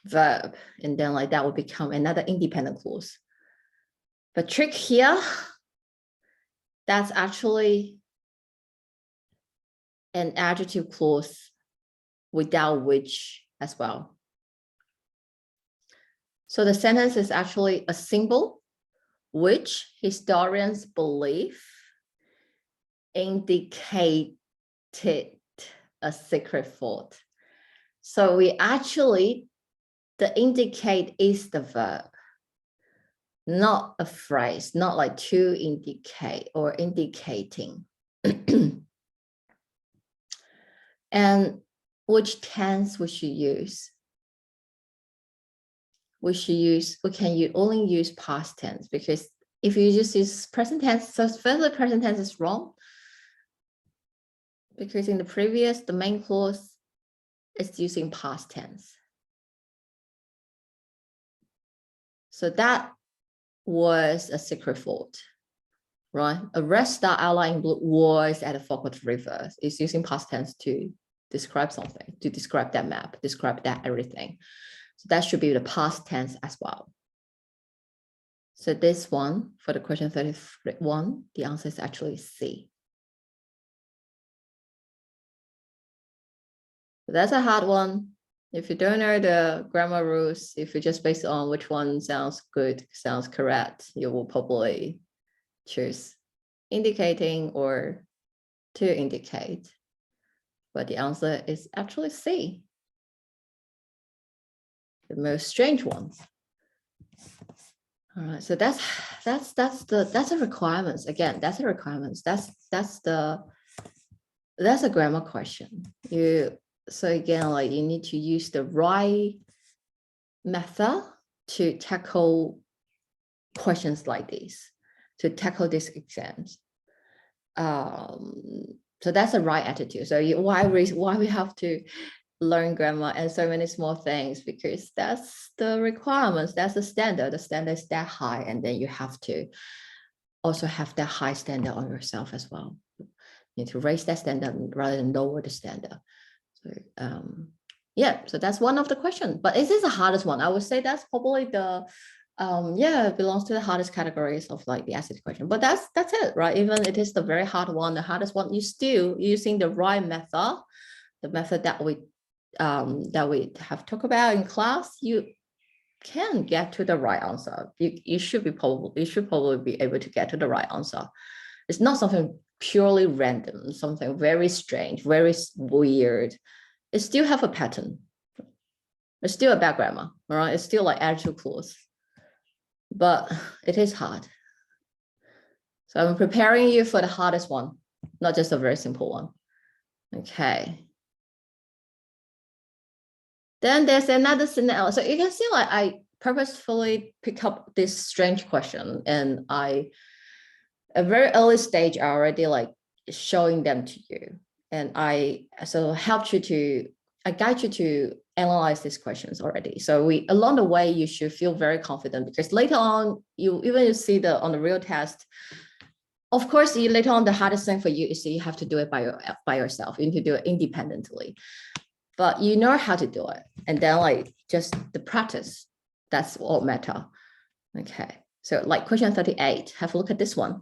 verb. And then like that would become another independent clause. But trick here, that's actually an adjective clause without which as well. So the sentence is actually a symbol which historians believe indicated a secret thought. So we actually, the indicate is the verb, not a phrase, not like to indicate or indicating. And which tense we should use? We can only use past tense, because if you just use present tense, so firstly, present tense is wrong. Because in the previous, the main clause is using past tense. So that was a secret thought, right? A red star outlined in blue was at the fork of the river. It's using past tense to describe something, to describe that map, describe that everything. So that should be the past tense as well. So this one, for the question 31, the answer is actually C. So that's a hard one. If you don't know the grammar rules, if you just based on which one sounds good, sounds correct, you will probably choose indicating or to indicate. But the answer is actually C. The most strange ones. All right, so that's the requirements. Again, that's the requirements. That's a grammar question. So again, like you need to use the right method to tackle questions like this, to tackle these exams. So that's the right attitude. So why we have to learn grammar and so many small things, because that's the requirements, that's the standard. The standard is that high, and then you have to also have that high standard on yourself as well. You need to raise that standard rather than lower the standard. So yeah, so that's one of the questions, but it is the hardest one. I would say that's probably the yeah, it belongs to the hardest categories of like the essay question, but that's it, right? Even it is the very hard one, the hardest one, you still using the right method, the method that we have talked about in class, you can get to the right answer. You should probably be able to get to the right answer. It's not something purely random, something very strange, very weird. It still have a pattern. It's still a bad grammar, all right? It's still like attitude clause, but it is hard. So I'm preparing you for the hardest one, not just a very simple one. Okay. Then there's another scenario. So you can see like I purposefully pick up this strange question, and at a very early stage, I already like showing them to you. And I guide you to analyze these questions already. So along the way, you should feel very confident, because later on, you see on the real test, of course, later on, the hardest thing for you is that you have to do it by yourself. You need to do it independently. But you know how to do it. And then like just the practice, that's all matter. Okay, so like question 38, have a look at this one.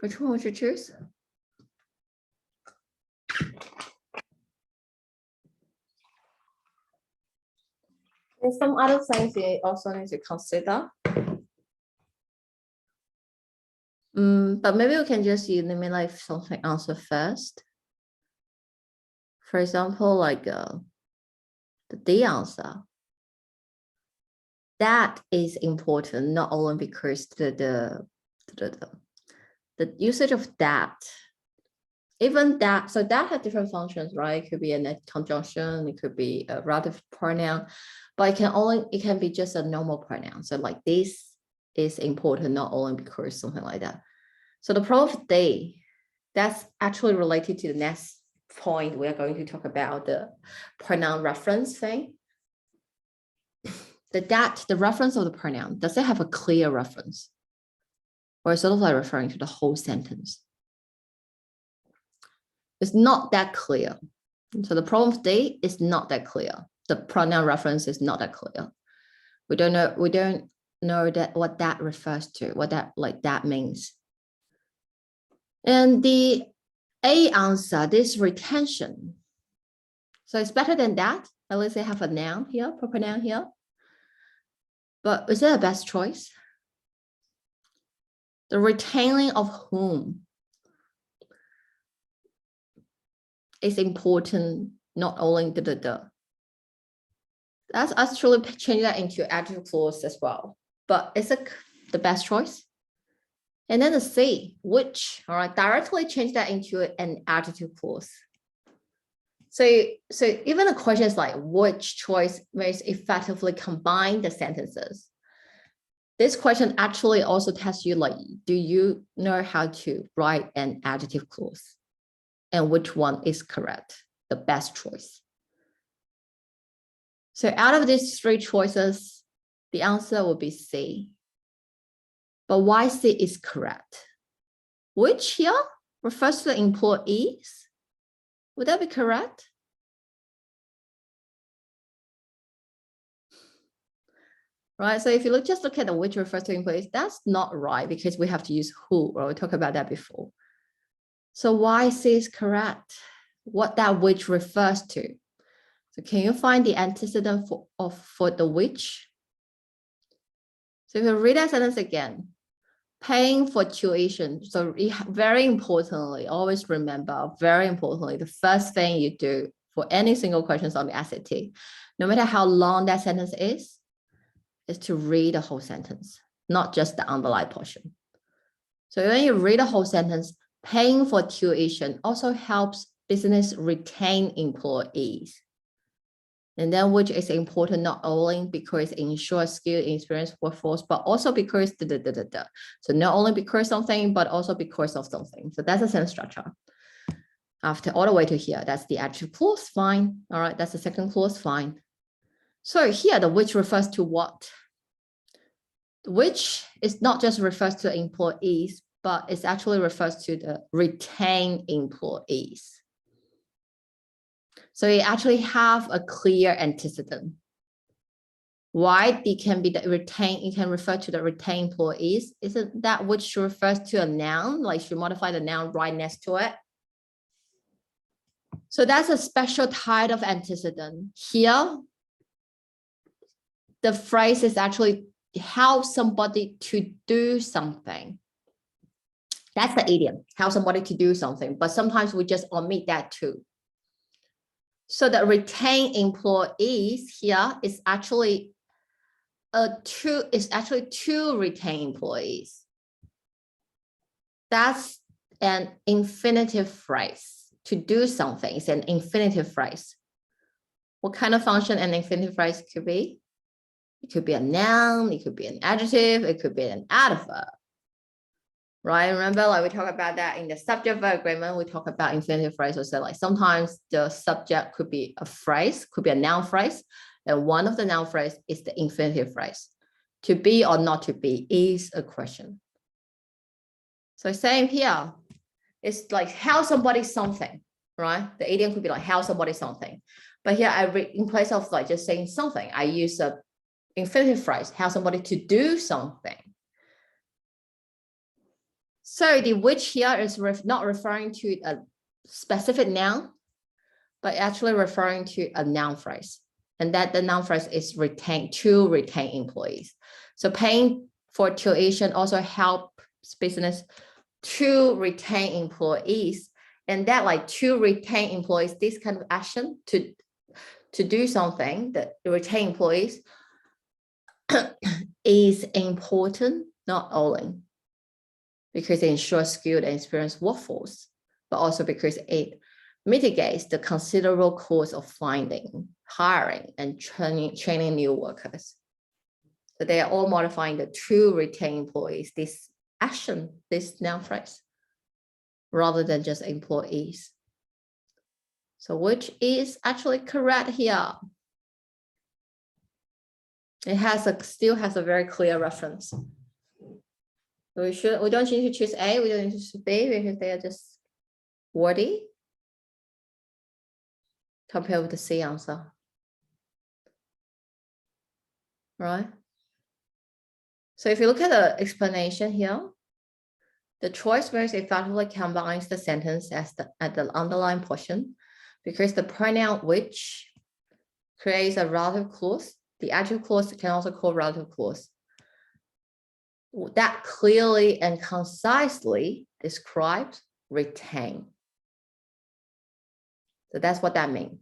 Which one would you choose? There's some other things you also need to consider. But maybe we can just eliminate something answer first. For example, like the D answer. That is important, not only because the usage of that, even that, so that has different functions, right? It could be a net conjunction, it could be a relative pronoun, but it can be just a normal pronoun. So like this is important, not only because something like that. So the problem of they, that's actually related to the next point. We are going to talk about the pronoun reference thing. The reference of the pronoun, does it have a clear reference? Or is sort of like referring to the whole sentence? It's not that clear. So the problem of they is not that clear. The pronoun reference is not that clear. We don't know what that refers to, what that means. And the A answer, this retention. So it's better than that. At least they have a noun here, proper noun here. But is it a best choice? The retaining of whom is important, not only the. That's actually change that into adjective clause as well. But is it the best choice? And then the C, which, all right, directly change that into an adjective clause. So even the question is like, which choice most effectively combine the sentences? This question actually also tests you like, do you know how to write an adjective clause? And which one is correct, the best choice? So out of these three choices, the answer will be C. But why C is correct? Which here refers to the employees? Would that be correct? Right, so if you just look at the which refers to employees, that's not right because we have to use who, or we talked about that before. So why C is correct? What that which refers to? So can you find the antecedent for the which? So if you read that sentence again, paying for tuition. So very importantly, always remember, very importantly, the first thing you do for any single questions on the SAT, no matter how long that sentence is to read the whole sentence, not just the underlined portion. So when you read the whole sentence, paying for tuition also helps business retain employees. And then which is important not only because it ensures skilled and experienced workforce, but also because So not only because something, but also because of something. So that's a sentence structure. After all the way to here, that's the adjective clause, fine. All right, that's the second clause, fine. So here the which refers to what? Which is not just refers to employees, but it actually refers to the retained employees. So you actually have a clear antecedent. Why it can be the retained, it can refer to the retained employees. Isn't that which refers to a noun? Like you modify the noun right next to it. So that's a special type of antecedent. Here, the phrase is actually help somebody to do something. That's the idiom, help somebody to do something. But sometimes we just omit that too. So the retained employees here is actually two retained employees. That's an infinitive phrase. To do something is an infinitive phrase. What kind of function an infinitive phrase could be? It could be a noun, it could be an adjective, it could be an adverb. Right? Remember, like we talked about that in the subject-verb agreement, we talk about infinitive phrase. So like sometimes the subject could be a phrase, could be a noun phrase, and one of the noun phrase is the infinitive phrase. To be or not to be is a question. So same here. It's like help somebody something, right? The idiom could be like help somebody something. But here in place of like just saying something, I use a infinitive phrase, help somebody to do something. So the which here is not referring to a specific noun, but actually referring to a noun phrase. And that the noun phrase is to retain employees. So paying for tuition also helps business to retain employees. And that like to retain employees, this kind of action to do something that retain employees is important, not only because it ensures skilled and experienced workforce, but also because it mitigates the considerable cost of finding, hiring, and training new workers. So they are all modifying the to retain employees, this action, this noun phrase, rather than just employees. So which is actually correct here. It still has a very clear reference. We don't need to choose A, we don't need to choose B because they are just wordy compared with the C answer. Right? So if you look at the explanation here, the choice words effectively combines the sentence at the underlying portion because the pronoun which creates a relative clause. The adjective clause can also call relative clause. That clearly and concisely describes retain. So that's what that means.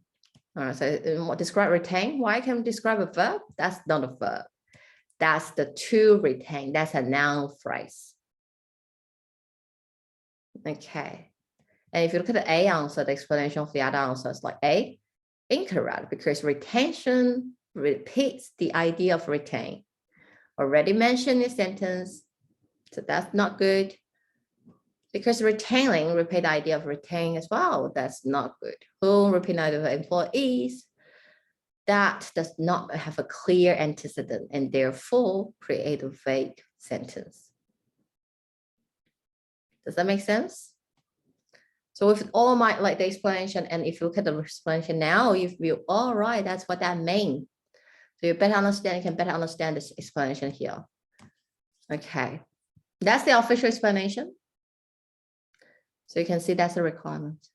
All right, so describe retain. Why can we describe a verb? That's not a verb. That's the to retain. That's a noun phrase. Okay. And if you look at the A answer, the explanation of the other answer is like A, incorrect, because retention repeats the idea of retain. Already mentioned in the sentence, so that's not good. Because retaining, repeat the idea of retain as well, that's not good. Who repeat the idea of employees, that does not have a clear antecedent and therefore create a vague sentence. Does that make sense? So with all my like the explanation, and if you look at the explanation now, you feel, all right, that's what that means. So you better understand, you can better understand this explanation here. Okay, that's the official explanation. So you can see that's a requirement.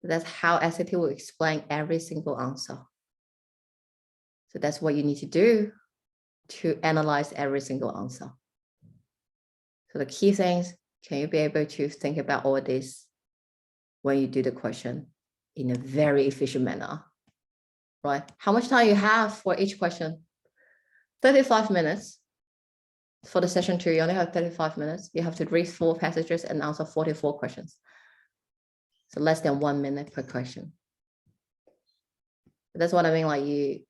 That's how SAT will explain every single answer. So that's what you need to do to analyze every single answer. So the key things, can you be able to think about all this when you do the question in a very efficient manner, right? How much time you have for each question? 35 minutes. For the session 2, you only have 35 minutes. You have to read 4 passages and answer 44 questions. So less than 1 minute per question. That's what I mean, like you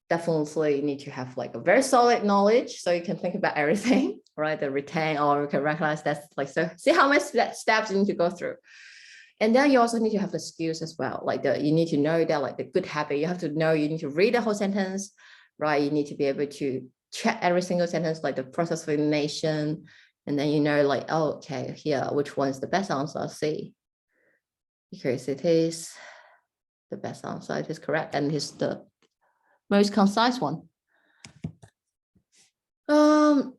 definitely need to have like a very solid knowledge so you can think about everything, right? The retain or you can recognize that's like, so see how many steps you need to go through. And then you also need to have the skills as well. Like you need to know that like the good habit, you have to know, you need to read the whole sentence, right? You need to be able to check every single sentence, like the process of elimination. And then you know like, oh, okay, here, which one is the best answer? C. Because it is the best answer, it is correct. And it's the most concise one. All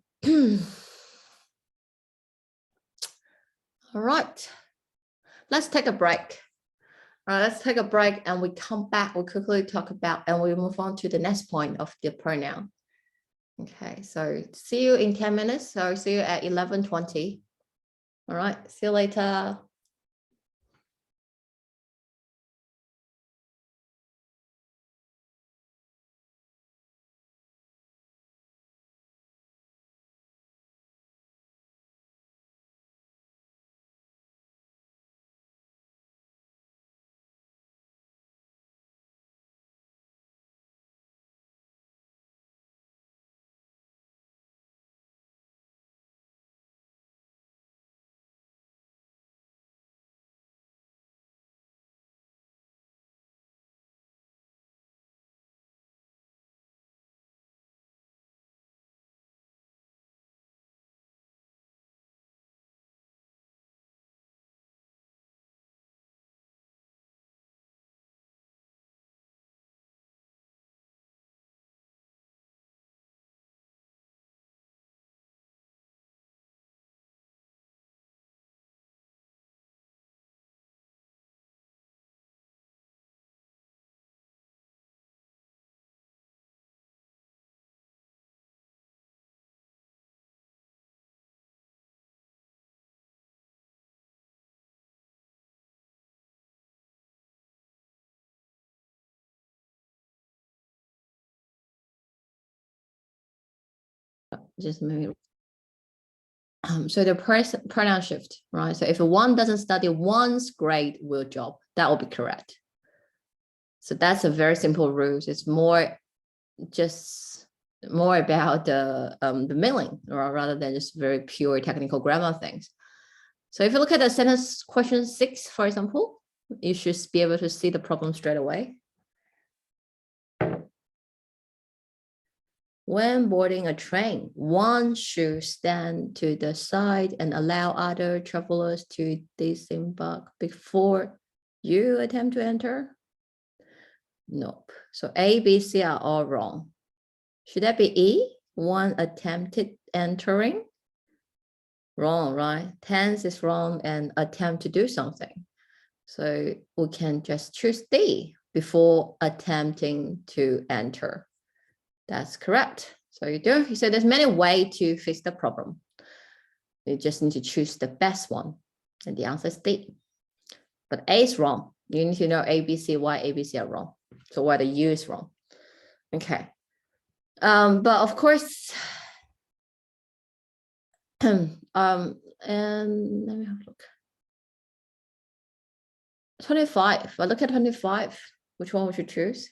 right, let's take a break. All right, let's take a break and we come back, we'll quickly talk about, and we move on to the next point of the pronoun. Okay, so see you in 10 minutes. So see you at 11:20. All right, see you later. Just move. So the pronoun shift, right? So if one doesn't study one's grade will job, that will be correct. So that's a very simple rule. It's more about the meaning, or rather than just very pure technical grammar things. So if you look at the sentence question 6, for example, you should be able to see the problem straight away. When boarding a train, one should stand to the side and allow other travelers to disembark before you attempt to enter. Nope. So A, B, C are all wrong. Should that be E? One attempted entering? Wrong, right? Tense is wrong and attempt to do something. So we can just choose D, before attempting to enter. That's correct. So you said there's many ways to fix the problem. You just need to choose the best one. And the answer is D. But A is wrong. You need to know A, B, C, why A, B, C are wrong. So why the U is wrong. Okay. But of course, and let me have a look. 25. I look at 25. Which one would you choose?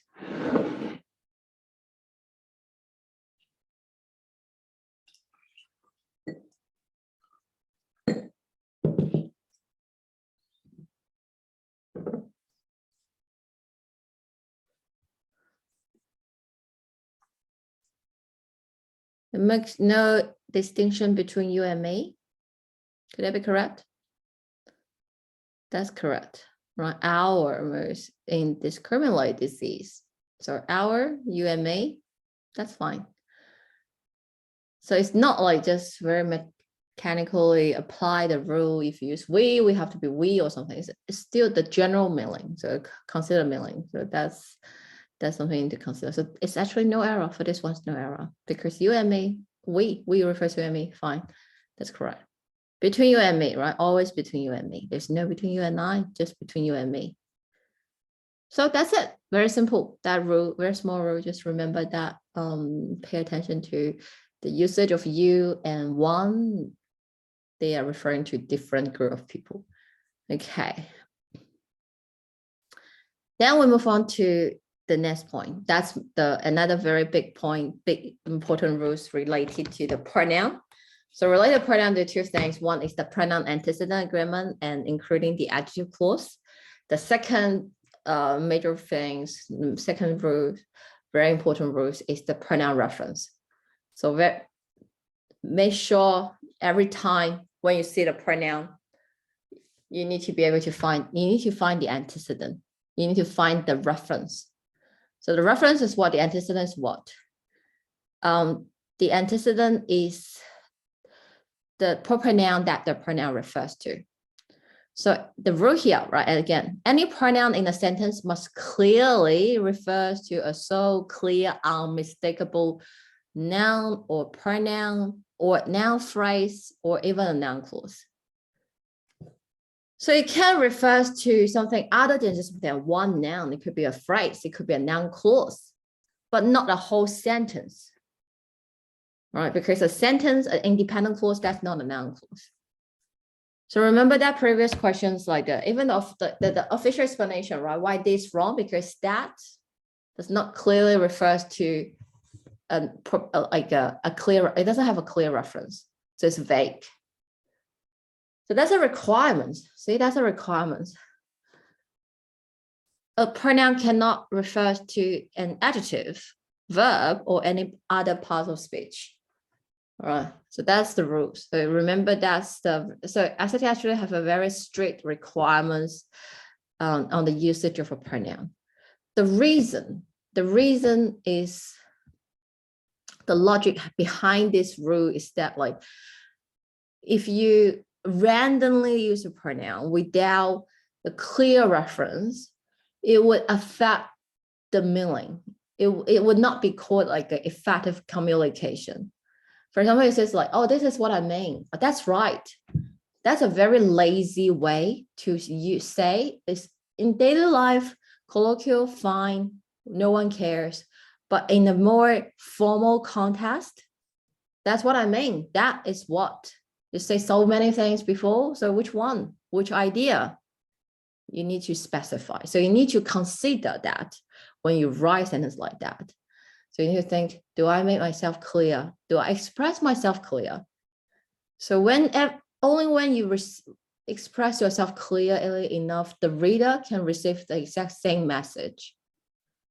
It makes no distinction between you and me. Could that be correct? That's correct, right? Our most indiscriminate disease. So our, you and me, that's fine. So it's not like just very mechanically apply the rule. If you use we have to be we or something. It's still the general meaning. So consider meaning. So that's something to consider. So it's actually no error for this one's no error because you and me, we refer to you and me, fine. That's correct. Between you and me, right? Always between you and me. There's no between you and I, just between you and me. So that's it. Very simple. That rule, very small rule. Just remember that. Pay attention to the usage of you and one. They are referring to different group of people. Okay. Then we move on to the next point. That's another very big point, big important rules related to the pronoun. So related to pronoun, there are two things. One is the pronoun antecedent agreement and including the adjective clause. The second major things, second rule, very important rules is the pronoun reference. So make sure every time when you see the pronoun, you need to be able to find the antecedent. You need to find the reference. So the reference is what? The antecedent is what? The antecedent is the pronoun that the pronoun refers to. So the rule here, right? And again, any pronoun in a sentence must clearly refer to a so clear, unmistakable noun or pronoun or noun phrase or even a noun clause. So it can refer to something other than just that one noun. It could be a phrase, it could be a noun clause, but not a whole sentence, right? Because a sentence, an independent clause, that's not a noun clause. So remember that previous questions, like even of the official explanation, right? Why this wrong? Because that does not clearly refers to a clear, it doesn't have a clear reference. So it's vague. So that's a requirement. See, that's a requirement. A pronoun cannot refer to an adjective, verb, or any other part of speech. All right, so that's the rules. So remember that's so SAT actually have a very strict requirements on the usage of a pronoun. The reason is the logic behind this rule is that, like, if you randomly use a pronoun without a clear reference, it would affect the meaning. It would not be called like an effective communication. For example, it says like, oh, this is what I mean. That's right. That's a very lazy way to say is in daily life, colloquial, fine, no one cares. But in a more formal context, that's what I mean. That is what. You say so many things before. So which one? Which idea? You need to specify. So you need to consider that when you write sentence like that. So you need to think, do I make myself clear? Do I express myself clear? So only when you express yourself clearly enough, the reader can receive the exact same message.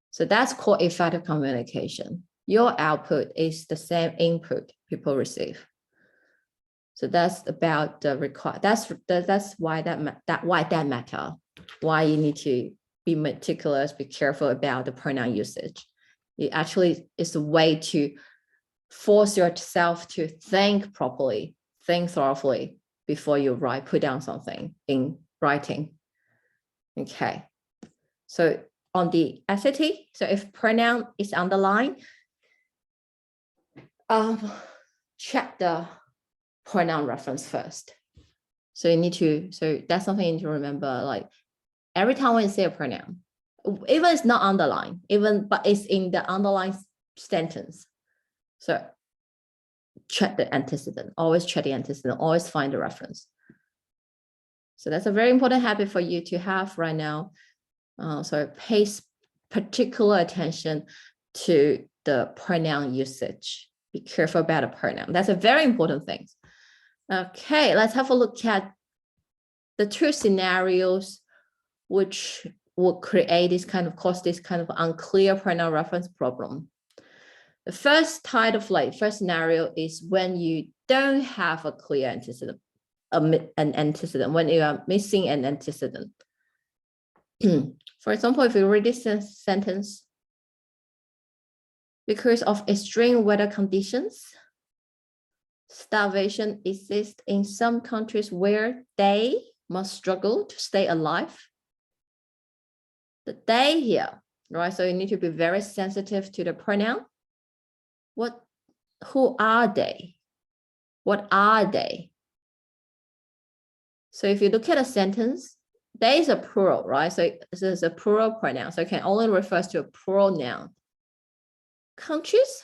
So that's called effective communication. Your output is the same input people receive. So that's about the require. That's why that matter. Why you need to be meticulous, be careful about the pronoun usage. It actually is a way to force yourself to think properly, think thoroughly before you put down something in writing. Okay. So on the SAT, so if pronoun is underlined, check the pronoun reference first. So you need to, so that's something you need to remember, like every time when you say a pronoun, even it's not underlined, but it's in the underlined sentence. So check the antecedent, always check the antecedent, always find the reference. So that's a very important habit for you to have right now. So pay particular attention to the pronoun usage. Be careful about a pronoun. That's a very important thing. Okay, let's have a look at the two scenarios which will create cause this kind of unclear pronoun reference problem. The first scenario is when you don't have a clear antecedent, an antecedent, when you are missing an antecedent. For example, if you read this sentence, because of extreme weather conditions, starvation exists in some countries where they must struggle to stay alive. The they here, right? So you need to be very sensitive to the pronoun. Who are they? What are they? So if you look at a sentence, there is a plural, right? So this is a plural pronoun. So it can only refer to a plural noun. Countries,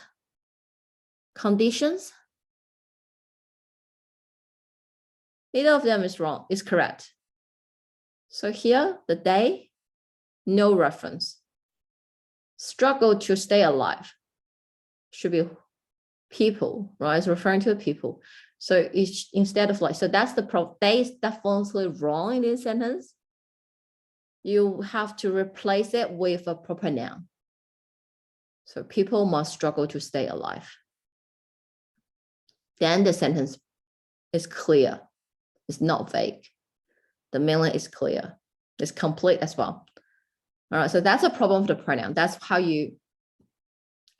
conditions, neither of them is wrong, is correct. So here, the day, no reference. Struggle to stay alive should be people, right? It's referring to people. So it's instead of like, so that's the they is definitely wrong in this sentence. You have to replace it with a proper noun. So people must struggle to stay alive. Then the sentence is clear. It's not vague. The meaning is clear. It's complete as well. All right, so that's a problem of the pronoun. That's how you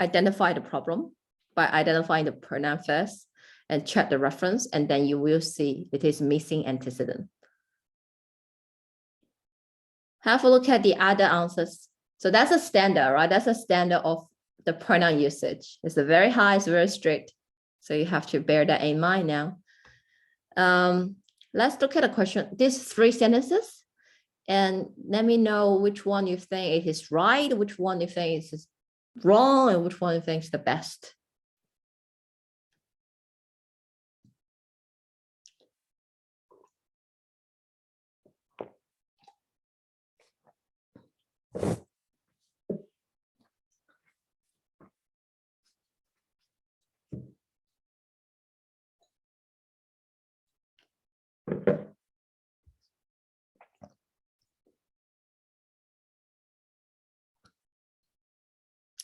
identify the problem, by identifying the pronoun first and check the reference, and then you will see it is missing antecedent. Have a look at the other answers. So that's a standard, right? That's a standard of the pronoun usage. It's a very high, it's very strict. So you have to bear that in mind now. Let's look at a question. These 3 sentences, and let me know which one you think it is right, which one you think is wrong, and which one you think is the best.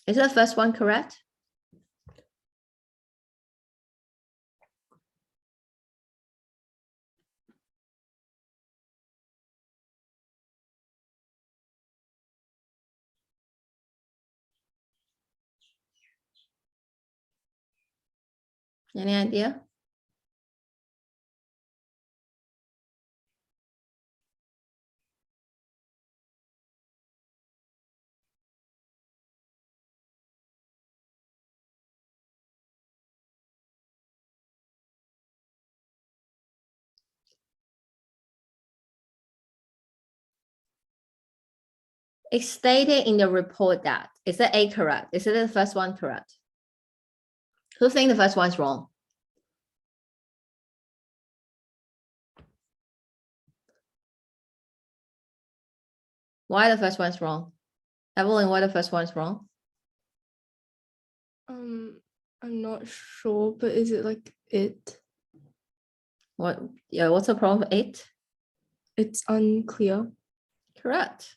Is the first one correct? Any idea? It's stated in the report that. Is it A correct? Is it the first one correct? Who think the first one's wrong? Why the first one's wrong? Evelyn, why the first one's wrong? I'm not sure, but is it like it? What? Yeah, what's the problem with it? It's unclear. Correct.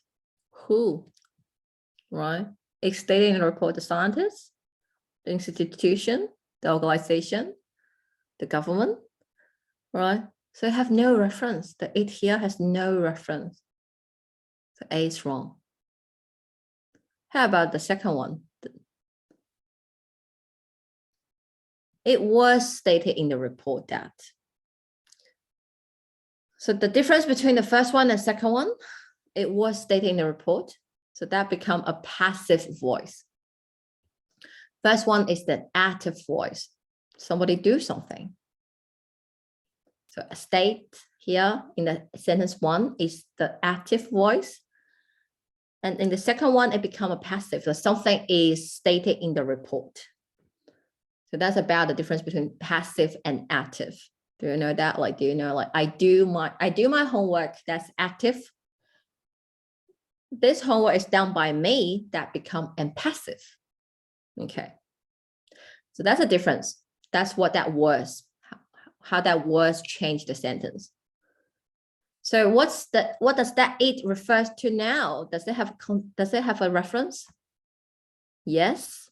Who? Right? It's stated in the report the scientists, the institution, the organization, the government, right? So I have no reference. The it here has no reference. So A is wrong. How about the second one? It was stated in the report that. So the difference between the first one and second one, it was stated in the report. So that become a passive voice. First one is the active voice. Somebody do something. So a state here in the sentence 1 is the active voice. And in the second one, it become a passive. So something is stated in the report. So that's about the difference between passive and active. Do you know that? Like, do you know, like I do my homework, that's active. This homework is done by me, that become passive. Okay. So that's a difference. That's what that was, how that was changed the sentence. So what does that it refers to now? Does it have a reference? Yes.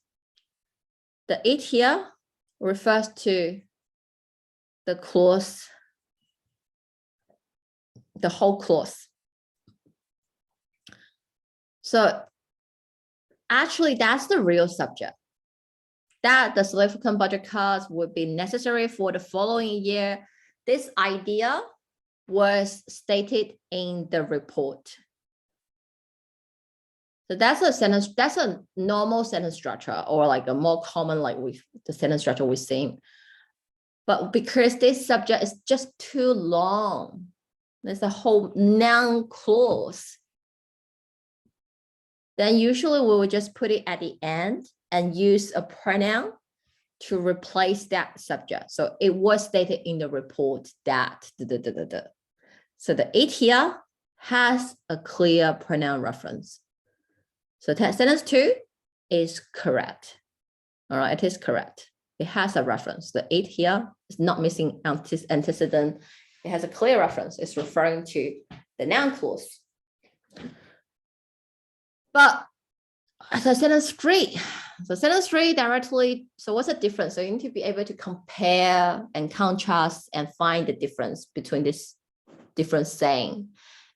The it here refers to the clause, the whole clause. So actually, that's the real subject. That the significant budget cuts would be necessary for the following year. This idea was stated in the report. So that's a sentence, that's a normal sentence structure, or like a more common, like with the sentence structure we've seen. But because this subject is just too long, There's a whole noun clause. Then usually we will just put it at the end and use a pronoun to replace that subject. So it was stated in the report that. So the it here has a clear pronoun reference. So sentence 2 is correct. All right, it is correct. It has a reference. The it here is not missing antecedent. It has a clear reference. It's referring to the noun clause. But so sentence 3. So sentence 3 directly, so what's the difference? So you need to be able to compare and contrast and find the difference between this different saying.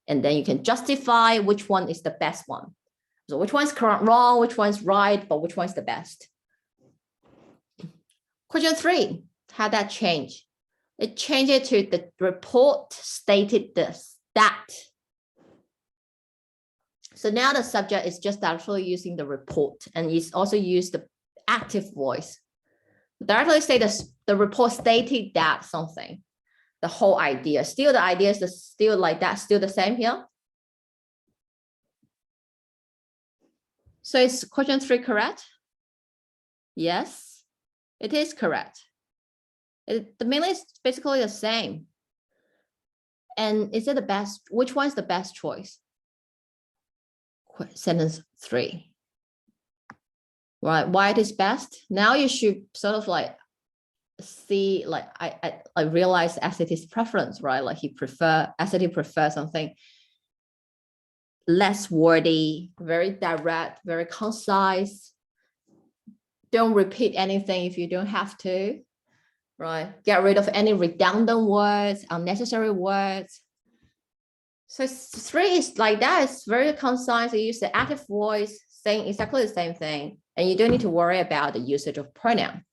And then you can justify which one is the best one. So which one's correct, wrong, which one's right, but which one's the best? Question 3, how that change? It changed it to the report stated this, that. So now the subject is just actually using the report, and it's also used the active voice. Directly say the report stated that something, the whole idea. Still the idea is still like that, still the same here. So is question 3 correct? Yes, it is correct. The meaning is basically the same. And is it the best? Which one is the best choice? Sentence 3. Right, why it is best? Now you should sort of like see, like I realize SAT's preference, right? Like SAT prefer something less wordy, very direct, very concise. Don't repeat anything if you don't have to, right? Get rid of any redundant words, unnecessary words. So 3 is like that. It's very concise. You use the active voice saying exactly the same thing, and you don't need to worry about the usage of pronoun.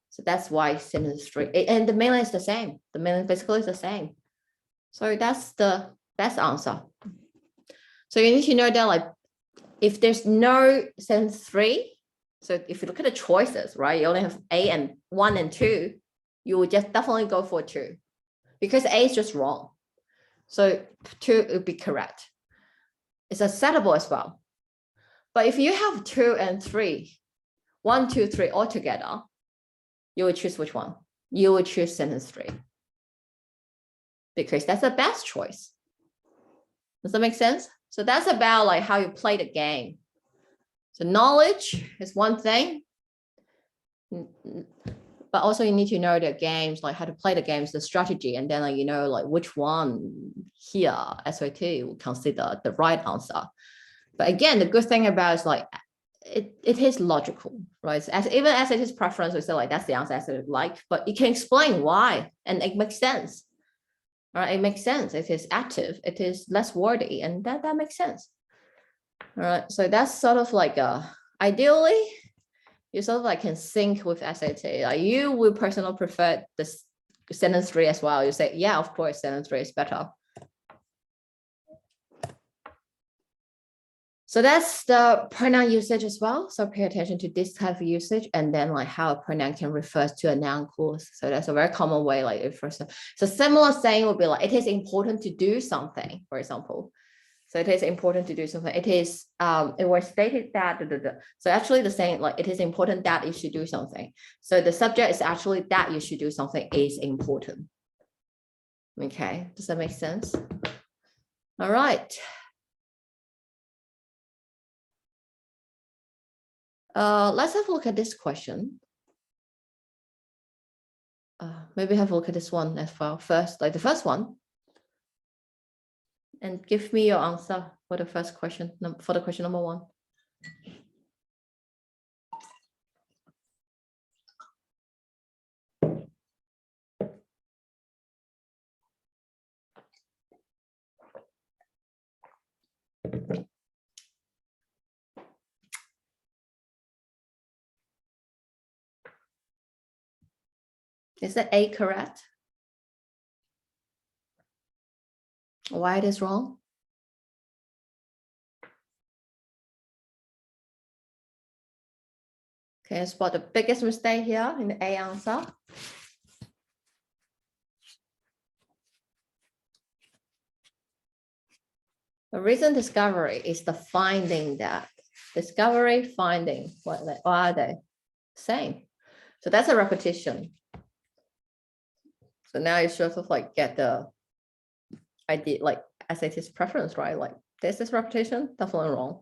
So that's why sentence 3, and the meaning is the same. The meaning basically is the same. So that's the best answer. So you need to know that, like, if there's no sentence 3, so if you look at the choices, right, you only have A and 1 and 2, you would just definitely go for 2 because A is just wrong. So 2 would be correct. It's acceptable as well. But if you have 2 and 3, 1, 2, 3 all together, you would choose which one? You would choose sentence 3 because that's the best choice. Does that make sense? So that's about like how you play the game. So knowledge is one thing, but also you need to know the games, like how to play the games, the strategy, and then like, you know, like which one here SAT will consider the right answer. But again, the good thing about is like it is logical, right? As even as it is preference, we say like that's the answer as it like, but you can explain why, and it makes sense. All right, it makes sense. It is active, it is less wordy, and that makes sense. All right, so that's sort of like ideally you sort of like can sync with SAT. Like you would personally prefer this sentence 3 as well. You say, yeah, of course, sentence 3 is better. So that's the pronoun usage as well. So pay attention to this type of usage, and then like how a pronoun can refer to a noun clause. So that's a very common way. Like if so similar saying would be like, it is important to do something, for example. So it is important to do something. It is, it was stated that, so actually the saying like, it is important that you should do something. So the subject is actually that you should do something is important. Okay, does that make sense? All right. Let's have a look at this question. Maybe have a look at this one as well first, like the first one. And give me your answer for the first question, for the question number 1. Is that A correct? Why it is wrong? Can you spot the biggest mistake here in the A answer? The recent discovery is the finding that. Discovery, finding, what are they? Same. So that's a repetition. So now you sort of like get the idea, like SAT's preference, right? Like this is repetition, definitely wrong.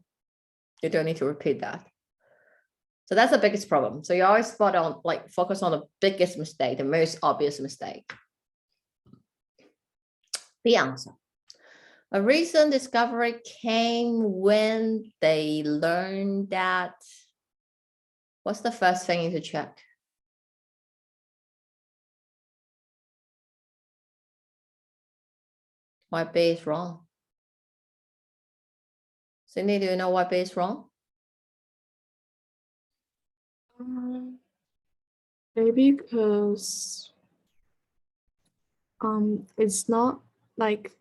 You don't need to repeat that. So that's the biggest problem. So you always spot on, like focus on the biggest mistake, the most obvious mistake. The answer. A recent discovery came when they learned that. What's the first thing you need to check? Why B is wrong? Cindy, do you know why B is wrong? Maybe because it's not like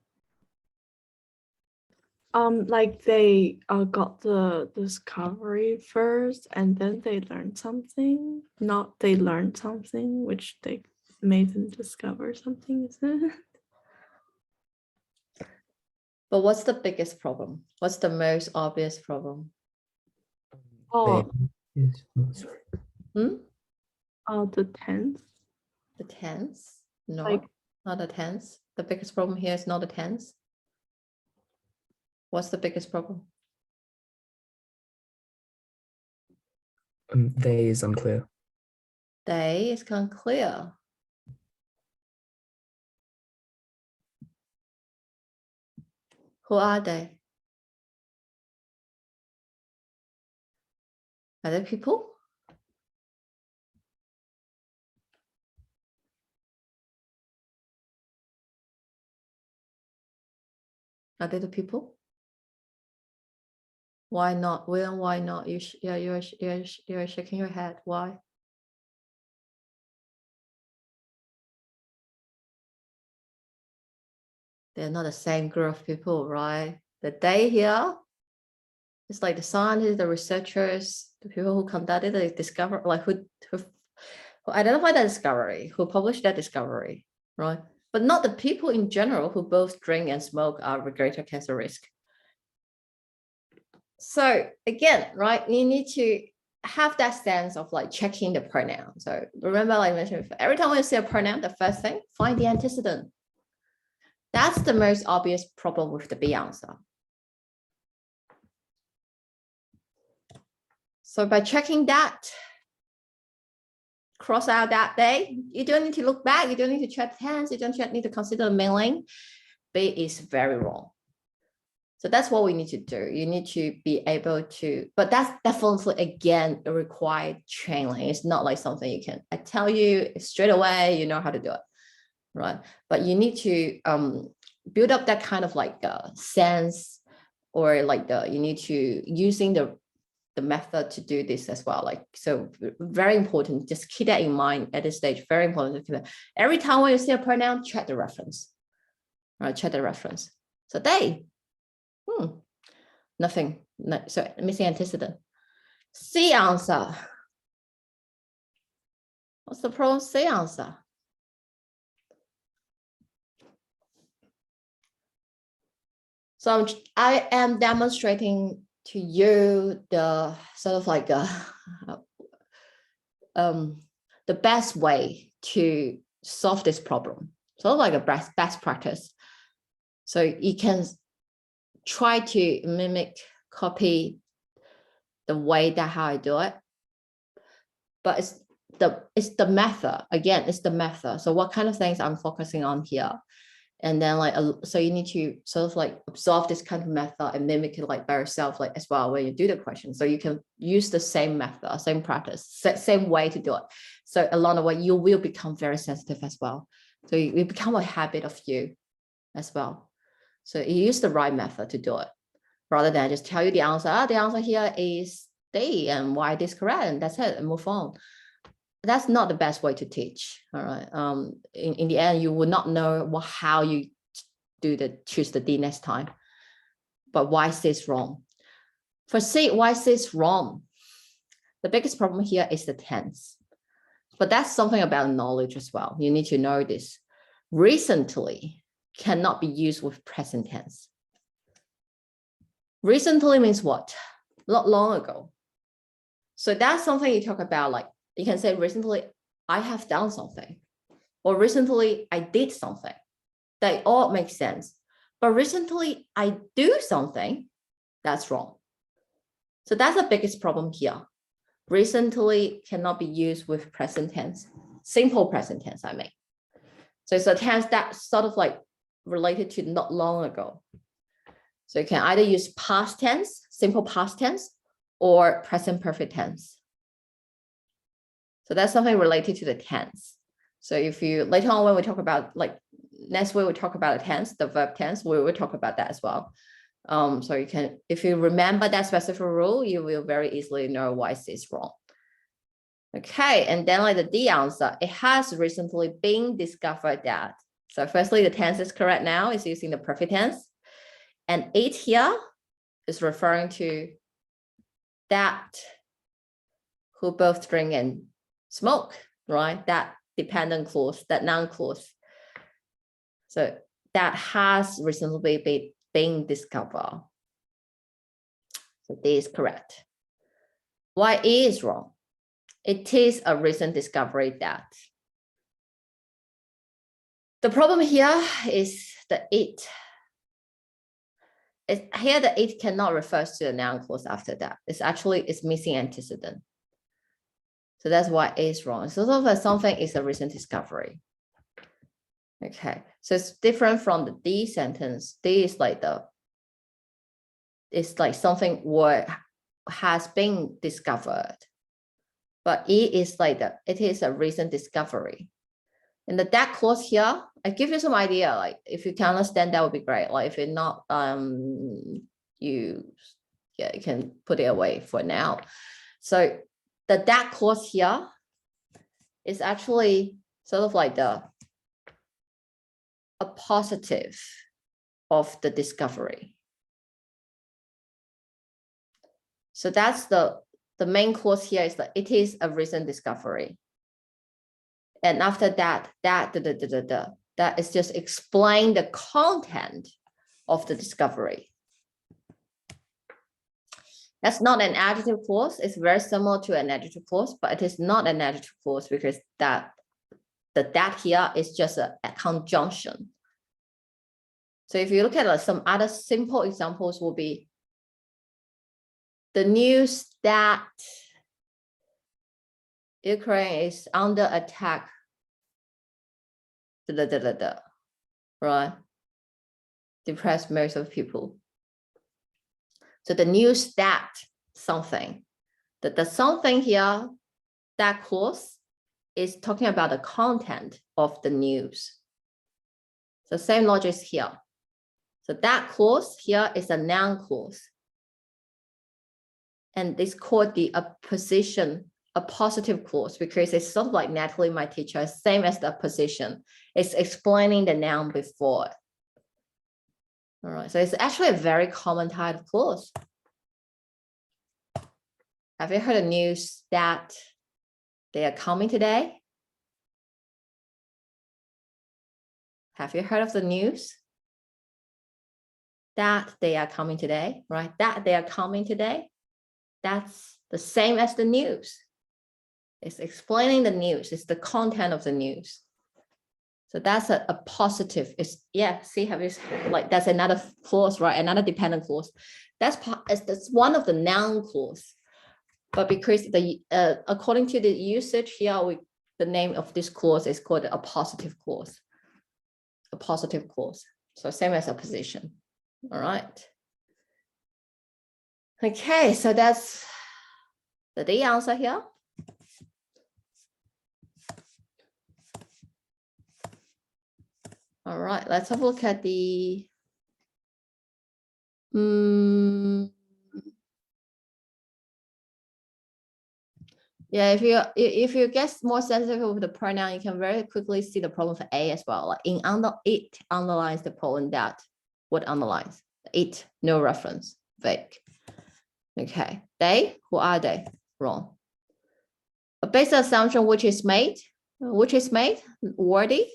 they got the discovery first and then they learned something, not they learned something which they made them discover something, isn't it? But what's the biggest problem? What's the most obvious problem? Oh, Yes. Oh, sorry. the tense. The tense? No, Like- not the tense. The biggest problem here is not the tense. What's the biggest problem? They is unclear. They is unclear. Who are they? Are they people? Are they the people? Why not? William, why not? You're shaking your head. Why? They're not the same group of people, right? The they here, it's like the scientists, the researchers, the people who conducted the discovery, like who identified that discovery, who published that discovery, right? But not the people in general who both drink and smoke are at greater cancer risk. So again, right, you need to have that sense of like checking the pronoun. So remember, like I mentioned before, every time you see a pronoun, the first thing, find the antecedent. That's the most obvious problem with the B answer. So by checking that, cross out that day, you don't need to look back, you don't need to check tense, you don't need to consider the meaning. B is very wrong. So that's what we need to do. You need to be able to, but that's definitely, again, a required training. It's not like something you can, I tell you straight away, you know how to do it, right? But you need to build up that kind of like sense, or like you need to using the method to do this as well. Like, so very important, just keep that in mind at this stage, very important. Every time when you see a pronoun, check the reference, right? Check the reference. So they, nothing, no, so missing antecedent. C answer. What's the problem? C answer. So I am demonstrating to you the sort of like the best way to solve this problem, sort of like a best practice. So you can try to mimic, copy the way that how I do it, but it's the method. Again, it's the method. So what kind of things I'm focusing on here? And then like, so you need to sort of like absorb this kind of method and mimic it like by yourself, like as well when you do the question. So you can use the same method, same practice, same way to do it. So along the way, you will become very sensitive as well. So it become a habit of you as well. So you use the right method to do it, rather than just tell you the answer. The answer here is D and why this correct, and that's it, and move on. That's not the best way to teach. All right. In the end, you will not know how you choose the D next time. But why is this wrong? For C, why is this wrong? The biggest problem here is the tense. But that's something about knowledge as well. You need to know this. Recently cannot be used with present tense. Recently means what? Not long ago. So that's something you talk about, like you can say recently I have done something, or recently I did something. They all make sense. But recently I do something, that's wrong. So that's the biggest problem here. Recently cannot be used with present tense, simple present tense, I mean. So it's a tense that's sort of like related to not long ago. So you can either use past tense, simple past tense, or present perfect tense. So that's something related to the tense. So if you, later on when we talk about, like next week we talk about the tense, the verb tense, we will talk about that as well. So you can, if you remember that specific rule, you will very easily know why it's wrong. Okay, and then like the D answer, it has recently been discovered that. So firstly, the tense is correct now, it's using the perfect tense. And it here is referring to that who both drink and smoke, right? That dependent clause, that noun clause. So that has recently been discovered. So D is correct. Why E is wrong? It is a recent discovery that. The problem here is the it. Here the it cannot refer to the noun clause after that. It's missing antecedent. So that's why A is wrong. So something is a recent discovery. Okay, so it's different from the D sentence. D is like it's like something what has been discovered. But E is like it is a recent discovery. And the that clause here, I give you some idea, like if you can understand, that would be great. Like if you're not, you can put it away for now. So the that clause here is actually sort of like a positive of the discovery. So that's the main clause here is that it is a recent discovery. And after that is just explain the content of the discovery. That's not an adjective clause. It's very similar to an adjective clause, but it is not an adjective clause because that here is just a conjunction. So if you look at some other simple examples will be the news that Ukraine is under attack, right? Depressed most of people. So the news that something, the something here, that clause is talking about the content of the news. So same logic here. So that clause here is a noun clause. And it's called the apposition, a positive clause, because it's sort of like Natalie, my teacher, same as the position. It's explaining the noun before. All right, so it's actually a very common type of clause. Have you heard the news that they are coming today? Have you heard of the news that they are coming today, right? That they are coming today. That's the same as the news. It's explaining the news. It's the content of the news. So that's a positive. It's see, have you like that's another clause, right? Another dependent clause. That's one of the noun clause. But because according to the usage here, the name of this clause is called a positive clause. A positive clause. So same as a position. All right. Okay, so that's the D answer here. All right, let's have a look at the yeah, if you get more sensitive with the pronoun, you can very quickly see the problem for A as well. Like it underlines the problem that what underlines it, no reference, vague. Okay, they, who are they? Wrong. A basic assumption which is made, worthy.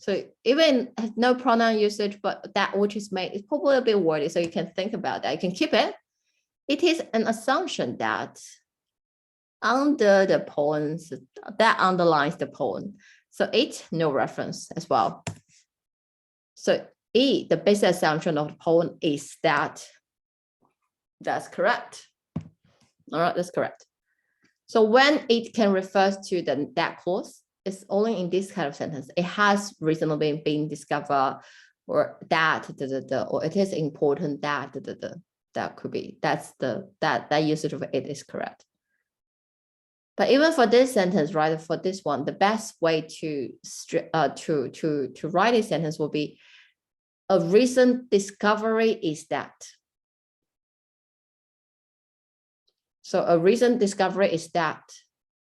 So even no pronoun usage, but that which is made is probably a bit wordy. So you can think about that. You can keep it. It is an assumption that under the poems, that underlines the poem. So it, no reference as well. So E, the basic assumption of the poem is that. That's correct. All right, that's correct. So when it can refer to that clause, it's only in this kind of sentence. It has reasonably been discovered, or that, or it is important that, that could be. That's that usage of it is correct. But even for this sentence, right, for this one, the best way to write a sentence will be a recent discovery is that. So a recent discovery is that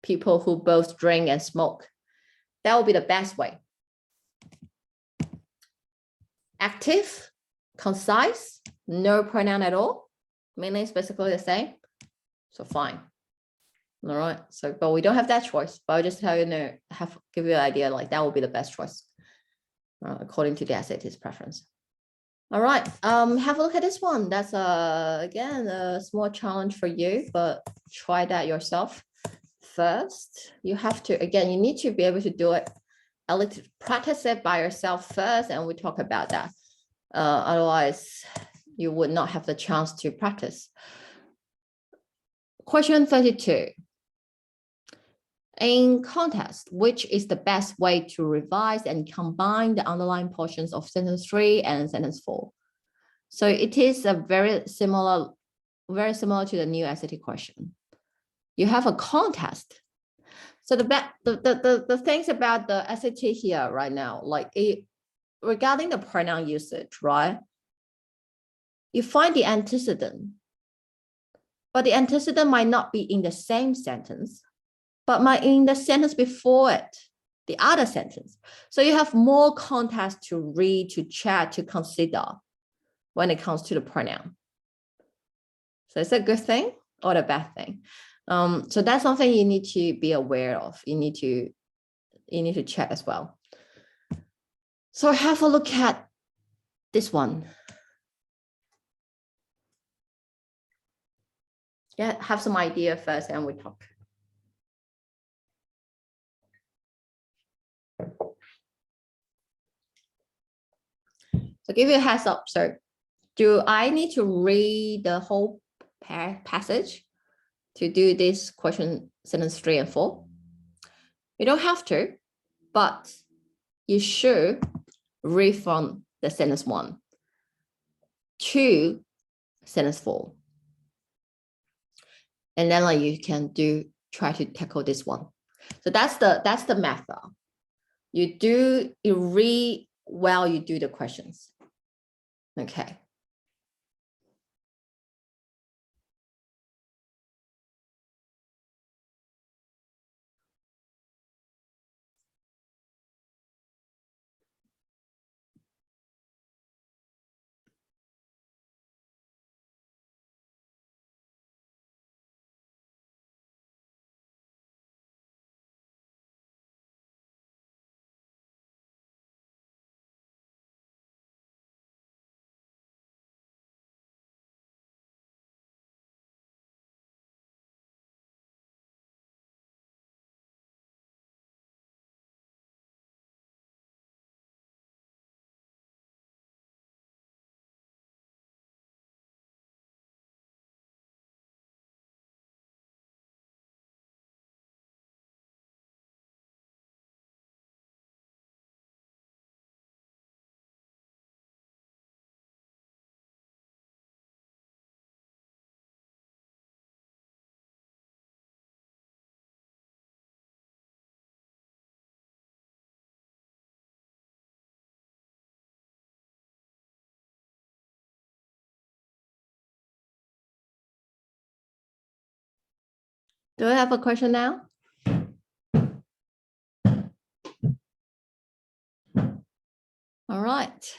people who both drink and smoke. That will be the best way. Active, concise, no pronoun at all. Meaning is basically the same. So fine. All right. So, but we don't have that choice. But I'll just tell you, give you an idea, like that will be the best choice according to the SAT's preference. All right. Have a look at this one. That's again a small challenge for you, but try that yourself. First, you have to, again, you need to be able to do it, at least practice it by yourself first, and we talk about that. Otherwise, you would not have the chance to practice. Question 32. In context, which is the best way to revise and combine the underlying portions of sentence 3 and sentence 4? So it is a very similar to the new SAT question. You have a context. So the things about the SAT here right now, like regarding the pronoun usage, right? You find the antecedent, but the antecedent might not be in the same sentence, but might in the sentence before it, the other sentence. So you have more context to read, to check, to consider when it comes to the pronoun. So it's a good thing or a bad thing. So that's something you need to be aware of. You need to check as well. So have a look at this one. Yeah, have some idea first and we talk. So give you a heads up. So do I need to read the whole passage to do this question sentence 3 and 4? You don't have to, but you should read from the sentence 1 to sentence 4. And then like you can try to tackle this one. So that's the method. You read while you do the questions. Okay. Do I have a question now? All right.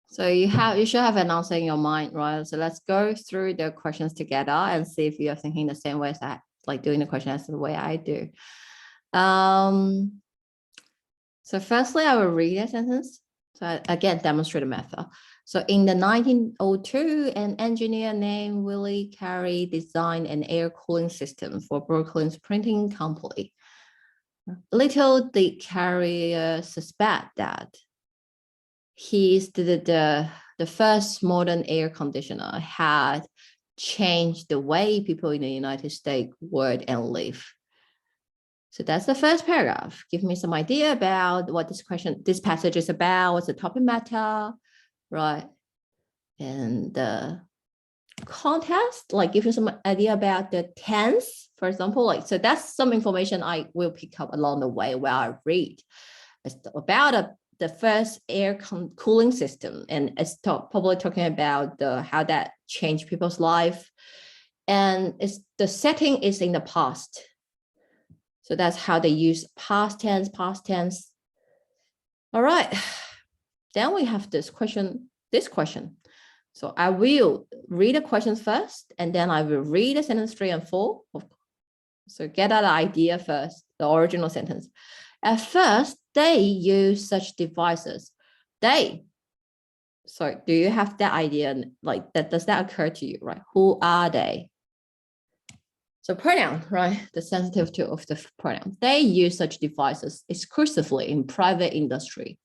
So you should have an answer in your mind, right? So let's go through the questions together and see if you're thinking the same way as like doing the question as the way I do. So firstly, I will read a sentence. So again, demonstrate the method. So in the 1902, an engineer named Willie Carey designed an air cooling system for Brooklyn's printing company. Little did Carey suspect that he's the first modern air conditioner had changed the way people in the United States work and live. So that's the first paragraph. Give me some idea about what this passage is about, what's the topic matter, right? And the context, like give you some idea about the tense, for example, like, so that's some information I will pick up along the way while I read. It's about the first air cooling system, and it's probably talking about how that changed people's life. And the setting is in the past. So that's how they use past tense. All right. Then we have this question. So I will read the questions first, and then I will read the sentence 3 and 4. So get that idea first, the original sentence. At first, they use such devices. So do you have that idea? Like that, does that occur to you, right? Who are they? So pronoun, right? The sensitivity of the pronoun. They use such devices exclusively in private industry.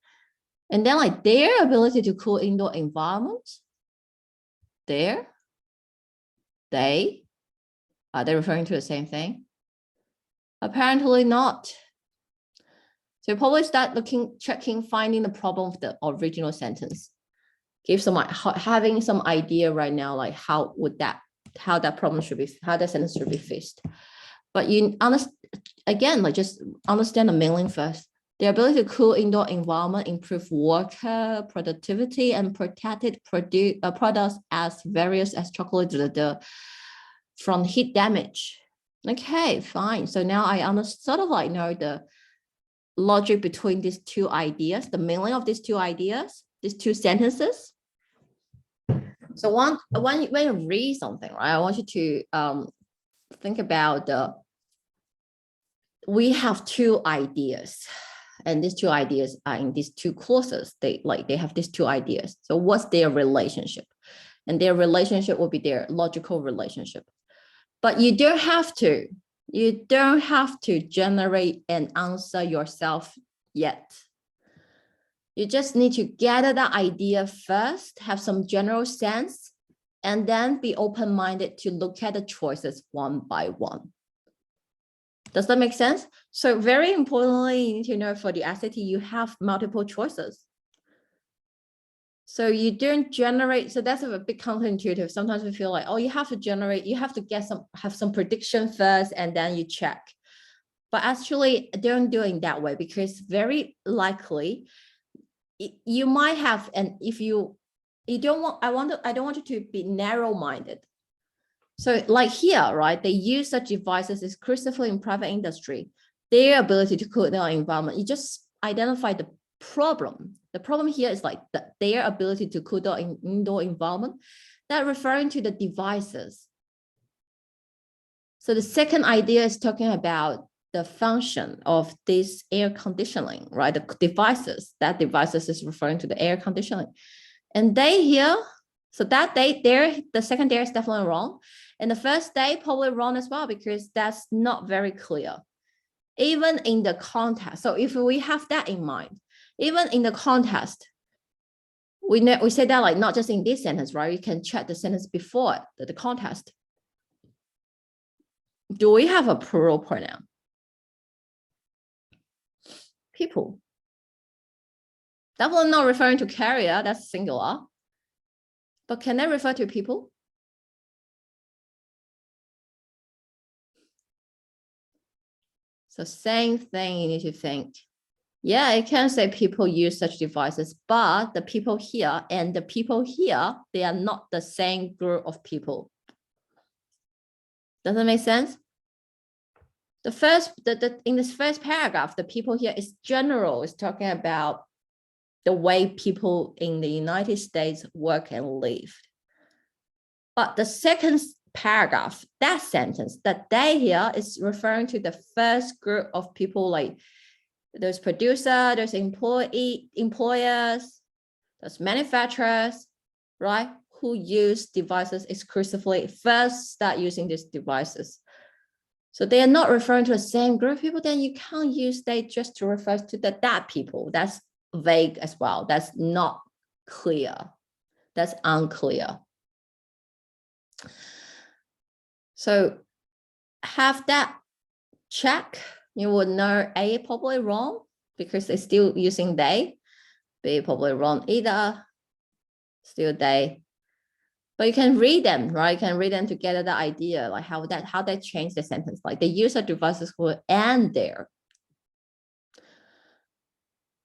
And then like their ability to cool indoor environments. Are they referring to the same thing? Apparently not. So you probably start checking, finding the problem of the original sentence. Having some idea right now, like how that sentence should be fixed. But you again, like just understand the meaning first. The ability to cool indoor environment, improve worker productivity, and protected products as various as chocolate from heat damage. Okay, fine. So now I sort of like know the logic between these two ideas, the meaning of these two ideas, these two sentences. So when you read something, right, I want you to think about we have two ideas, and these two ideas are in these two clauses. They have these two ideas. So what's their relationship? And their relationship will be their logical relationship. But you don't have to generate an answer yourself yet. You just need to gather the idea first, have some general sense, and then be open-minded to look at the choices one by one. Does that make sense? So very importantly, you need to know for the SAT, you have multiple choices. So you don't generate, so that's a bit counterintuitive. Sometimes we feel like, oh, you have to have some prediction first and then you check. But actually don't do it that way, because very likely you might have, and if you don't want, I don't want you to be narrow-minded. So like here, right, they use such devices exclusively in private industry. Their ability to cool their environment, you just identify the problem. The problem here is like their ability to cool their indoor environment. That referring to the devices. So the second idea is talking about the function of this air conditioning, right? The devices, that devices is referring to the air conditioning. And they here, so that the second there is definitely wrong. And the first day probably wrong as well, because that's not very clear. Even in the context. So if we have that in mind, even in the context, we say that like not just in this sentence, right? You can check the sentence before it, the context. Do we have a plural pronoun? People. Definitely not referring to carrier, that's singular. But can they refer to people? So same thing, you need to think. Yeah, I can say people use such devices, but the people here and the people here, they are not the same group of people. Does that make sense? In this first paragraph, the people here is general, is talking about the way people in the United States work and live. But the second paragraph, that sentence, that they here is referring to the first group of people like There's producer, there's employers, there's manufacturers, right? Who use devices exclusively first start using these devices. So they are not referring to the same group of people, then you can't use they just to refer to that people. That's vague as well. That's not clear. That's unclear. So have that check. You would know A, probably wrong because they're still using they. B, probably wrong either. Still they. But you can read them, right? You can read them to get the idea, like how they change the sentence. Like the user devices who and there.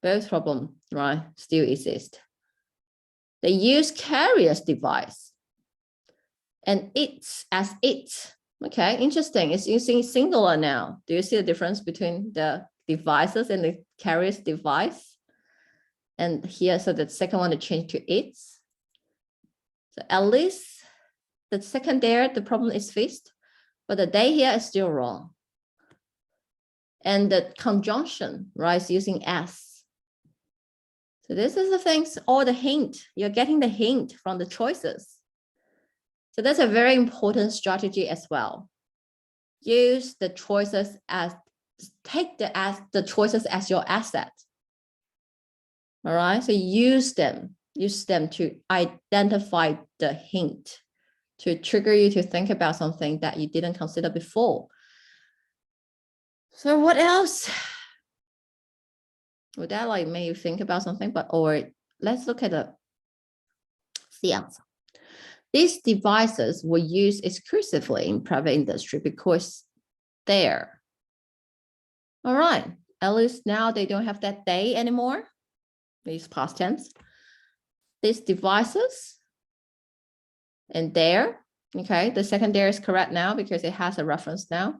Both problem, right? Still exist. They use carrier's device. And it's as it. Okay, interesting. It's using singular now. Do you see the difference between the devices and the carrier's device? And here, so the second one to change to its. So at least the second there, the problem is fixed, but the they here is still wrong. And the conjunction, right, is using as. So this is the things, all the hint. You're getting the hint from the choices. So that's a very important strategy as well. Use the choices as, take the choices as your asset. All right, so use them to identify the hint, to trigger you to think about something that you didn't consider before. So what else? Would that like make you think about something? Or let's look at the answer. These devices were used exclusively in private industry because they're. All right, at least now they don't have that they anymore. It's past tense. These devices and there, okay, the second there is correct now because it has a reference now.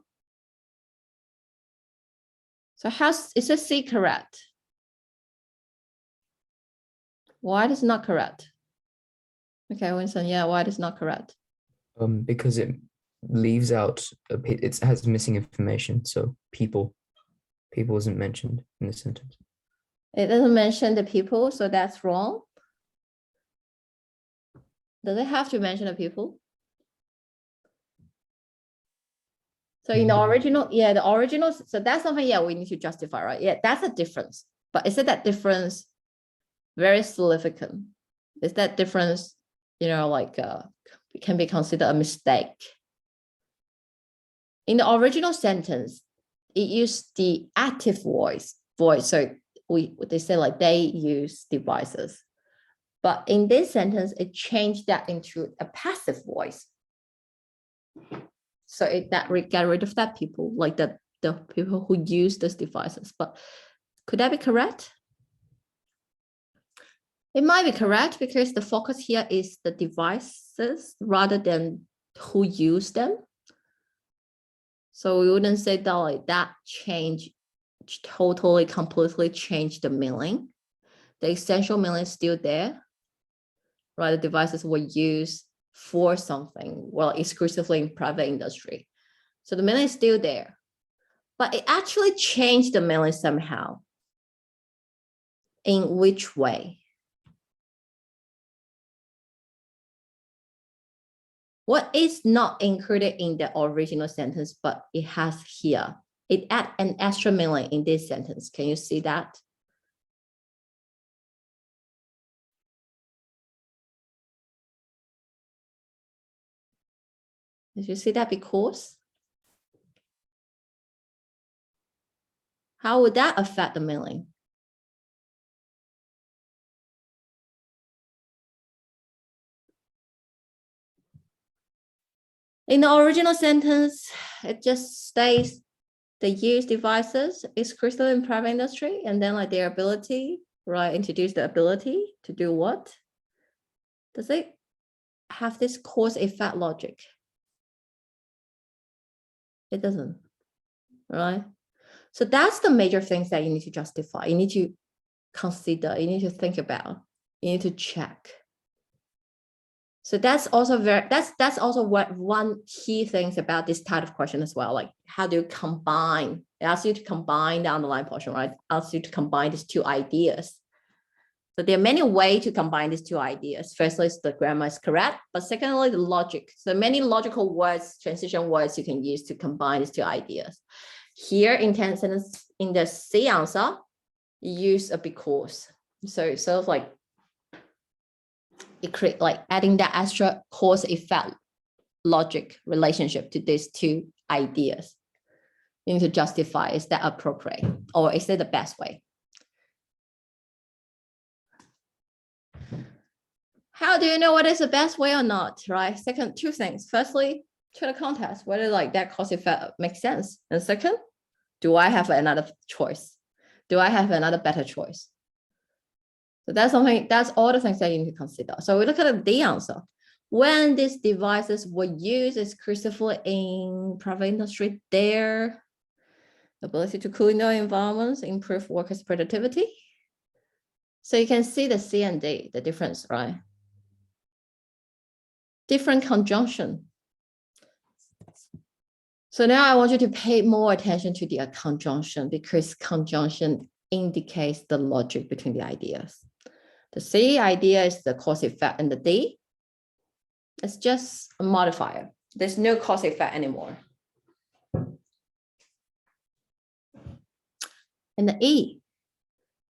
So is a C correct? Why is it not correct? Okay, Winston, yeah, why is it not correct? Because it leaves out, it has missing information. So people isn't mentioned in the sentence. It doesn't mention the people, so that's wrong. Does it have to mention the people? So in the original, yeah, the original, so that's something, yeah, we need to justify, right? Yeah, that's a difference. But is it that difference very significant? Is that difference, like it can be considered a mistake? In the original sentence, it used the active voice. So they say like they use devices. But in this sentence, it changed that into a passive voice. So get rid of that people, like the people who use those devices. But could that be correct? It might be correct because the focus here is the devices rather than who use them. So we wouldn't say that like that change totally, completely changed the meaning. The essential meaning is still there, right? The devices were used for something, well, exclusively in private industry. So the meaning is still there, but it actually changed the meaning somehow. In which way? What is not included in the original sentence, but it has here? It adds an extra meaning in this sentence. Can you see that? Did you see that? Because how would that affect the meaning? In the original sentence, it just states the use devices exclusively in private industry, and then like their ability, right? Introduce the ability to do what? Does it have this cause effect logic? It doesn't, right? So that's the major things that you need to justify. You need to consider, you need to think about, you need to check. So that's also that's also what one key things about this type of question as well. Like how do you combine It asks you to combine the underlying portion, right? It asks you to combine these two ideas. So there are many ways to combine these two ideas. Firstly, the grammar is correct, but secondly, the logic. So many logical words, transition words you can use to combine these two ideas. Here in 10 sentences, in the C answer, you use a because. So it's sort of like it create like adding that extra cause effect logic relationship to these two ideas. You need to justify, is that appropriate or is that the best way? How do you know what is the best way or not, right? Second, two things. Firstly, check the context, whether like that cause effect makes sense. And second, do I have another choice? Do I have another better choice? So that's something, that's all the things that you need to consider. So we look at the D answer. When these devices were used exclusively in private industry, their ability to cool indoor environments, improve workers' productivity. So you can see the C and D, the difference, right? Different conjunction. So now I want you to pay more attention to the conjunction because conjunction indicates the logic between the ideas. The C idea is the cause effect, and the D is just a modifier. There's no cause effect anymore. And the E,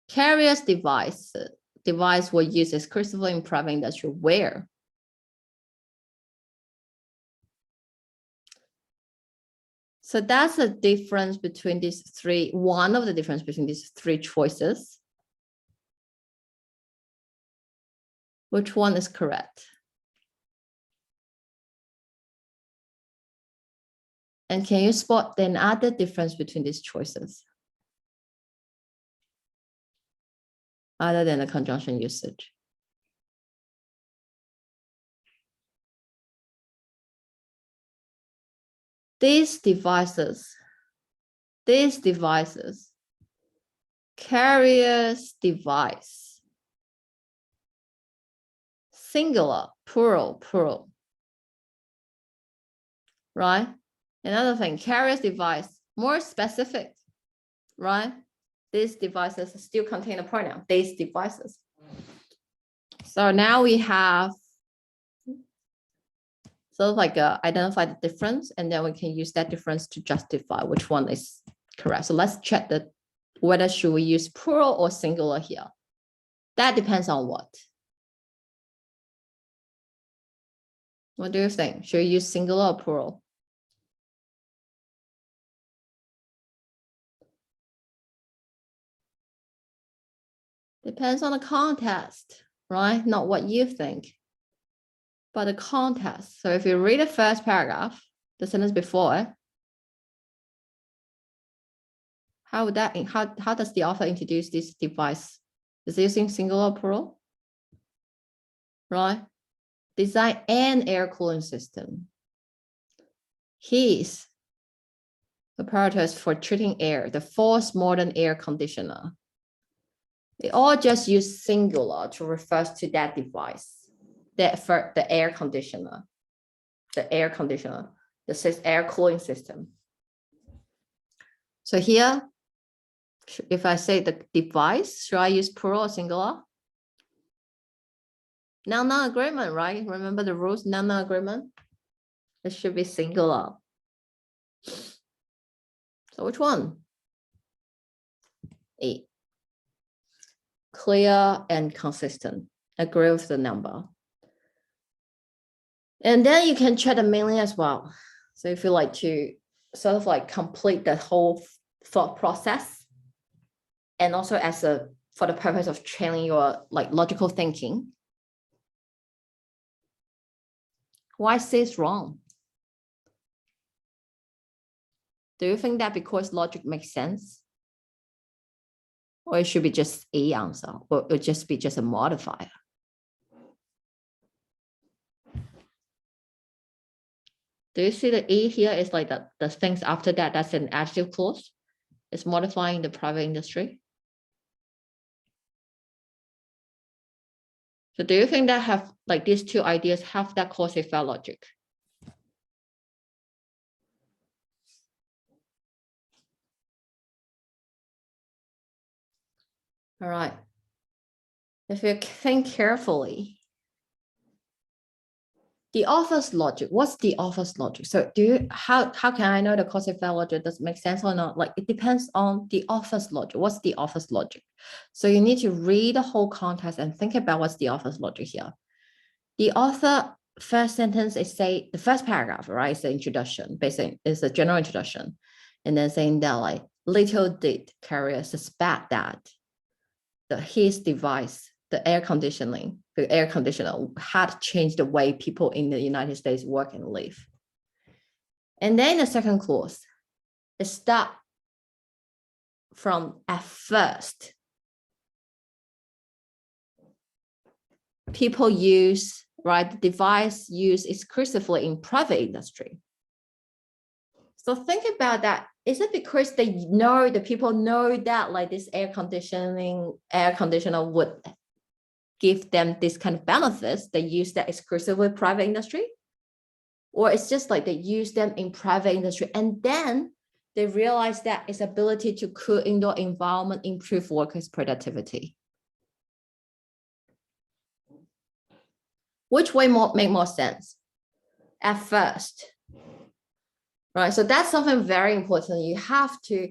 carriers device were used exclusively in private industry where? So that's the difference between these three, one of the difference between these three choices. Which one is correct? And can you spot then other difference between these choices? Other than the conjunction usage. These devices, carriers device, singular, plural, right? Another thing, carriers device, more specific, right? These devices still contain a pronoun, these devices. So now we have sort of like identify the difference, and then we can use that difference to justify which one is correct. So let's check whether should we use plural or singular here. That depends on what? What do you think? Should we use singular or plural? Depends on the context, right? Not what you think, but the context. So if you read the first paragraph, the sentence before, how does the author introduce this device? Is it using singular or plural? Right? Design an air cooling system. His apparatus for treating air, the first modern air conditioner. They all just use singular to refer to that device, the air conditioner, the air cooling system. So here, if I say the device, should I use plural or singular? Non-agreement, right? Remember the rules, non-agreement? It should be singular. So which one? E. Clear and consistent. Agree with the number. And then you can check the meaning as well. So if you like to sort of like complete the whole thought process, and also for the purpose of training your like logical thinking, why C is wrong? Do you think that because logic makes sense? Or it should be just A answer, or it would just be just a modifier? Do you see the E here is like the things after that, that's an adjective clause. It's modifying the private industry. So do you think that have like these two ideas have that cause effect logic? All right. If you think carefully, the author's logic, what's the author's logic? So how can I know the cause effect logic does make sense or not? Like, it depends on the author's logic. What's the author's logic? So you need to read the whole context and think about what's the author's logic here. The author first sentence is say the first paragraph, right? It's the introduction, basically it's a general introduction. And then saying that like little did Carrier suspect that his device, the air conditioner had changed the way people in the United States work and live. And then the second clause, it starts from at first. People use, right, the device used exclusively in private industry. So think about that. Is it because the people know that like this air conditioner would give them this kind of benefits, they use that exclusively private industry? Or it's just like they use them in private industry and then they realize that its ability to cool indoor environment improve workers' productivity? Which way make more sense? At first, right? So that's something very important. You have to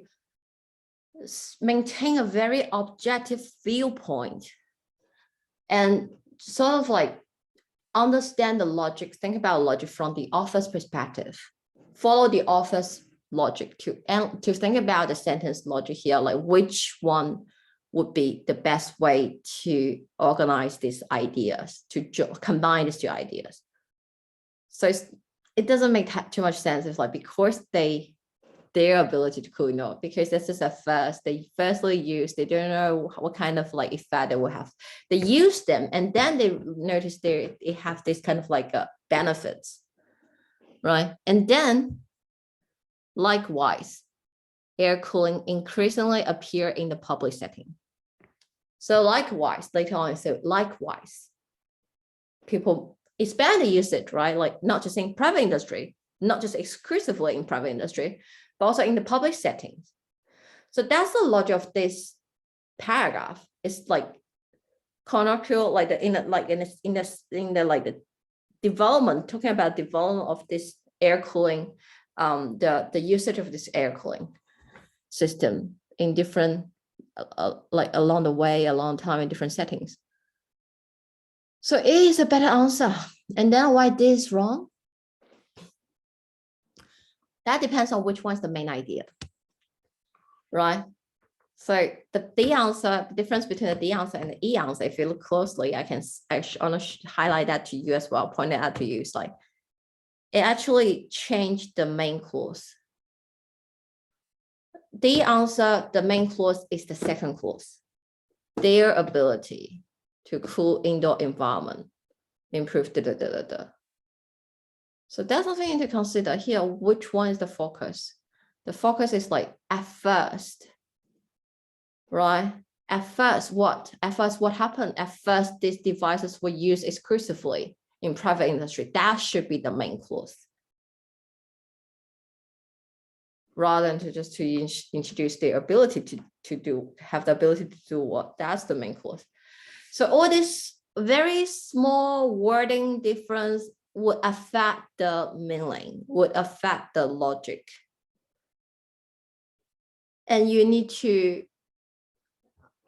maintain a very objective viewpoint and sort of like understand the logic, think about logic from the author's perspective, follow the author's logic to think about the sentence logic here, like which one would be the best way to organize these ideas, to combine these two ideas. So it doesn't make too much sense if like, because their ability to cool indoor, because this is at first, they firstly use, they don't know what kind of like effect they will have. They use them and then they notice they have this kind of like benefits, right? And then likewise, air cooling increasingly appear in the public setting. So likewise, later on, so likewise, people expand the usage, right? Like not just in private industry, not just exclusively in private industry, but also in the public settings. So that's the logic of this paragraph. It's like colloquial, like in the development, talking about development of this air cooling, the usage of this air cooling system in different, like along the way, a long time in different settings. So A is a better answer. And then why this is wrong? That depends on which one's the main idea, right? So the D answer, the difference between the D answer and the E answer, if you look closely, I want to highlight that to you as well, point it out to you. It's like, it actually changed the main clause. D answer, the main clause is the second clause. Their ability to cool indoor environment, improve So that's something you need to consider here. Which one is the focus? The focus is like at first, right? At first, what? At first, what happened? At first, these devices were used exclusively in private industry. That should be the main clause. Rather than to introduce the ability have the ability to do what? That's the main clause. So all this very small wording difference would affect the meaning, would affect the logic. And you need to,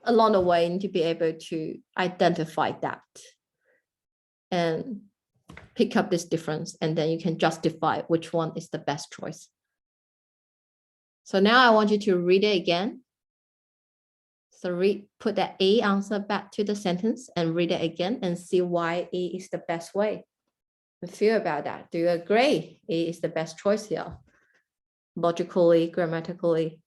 along the way, need to be able to identify that and pick up this difference, and then you can justify which one is the best choice. So now I want you to read it again. So put that A answer back to the sentence and read it again and see why A is the best way. And feel about that. Do you agree A is the best choice here? Logically, grammatically.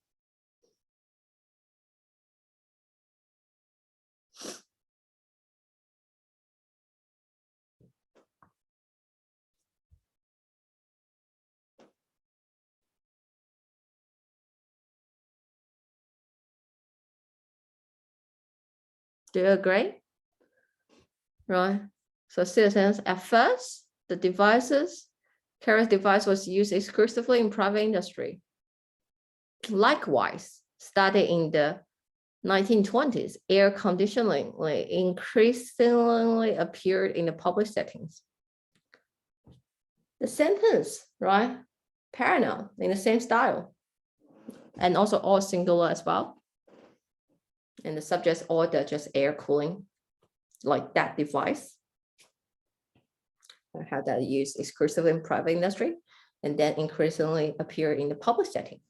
Do you agree? Right. So citizens, at first, the Carrier's device was used exclusively in private industry. Likewise, started in the 1920s, air conditioning increasingly appeared in the public settings. The sentence, right? Pronoun in the same style. And also all singular as well. And the subject's order, just air cooling, like that device. I have that used exclusively in private industry, and then increasingly appear in the public setting.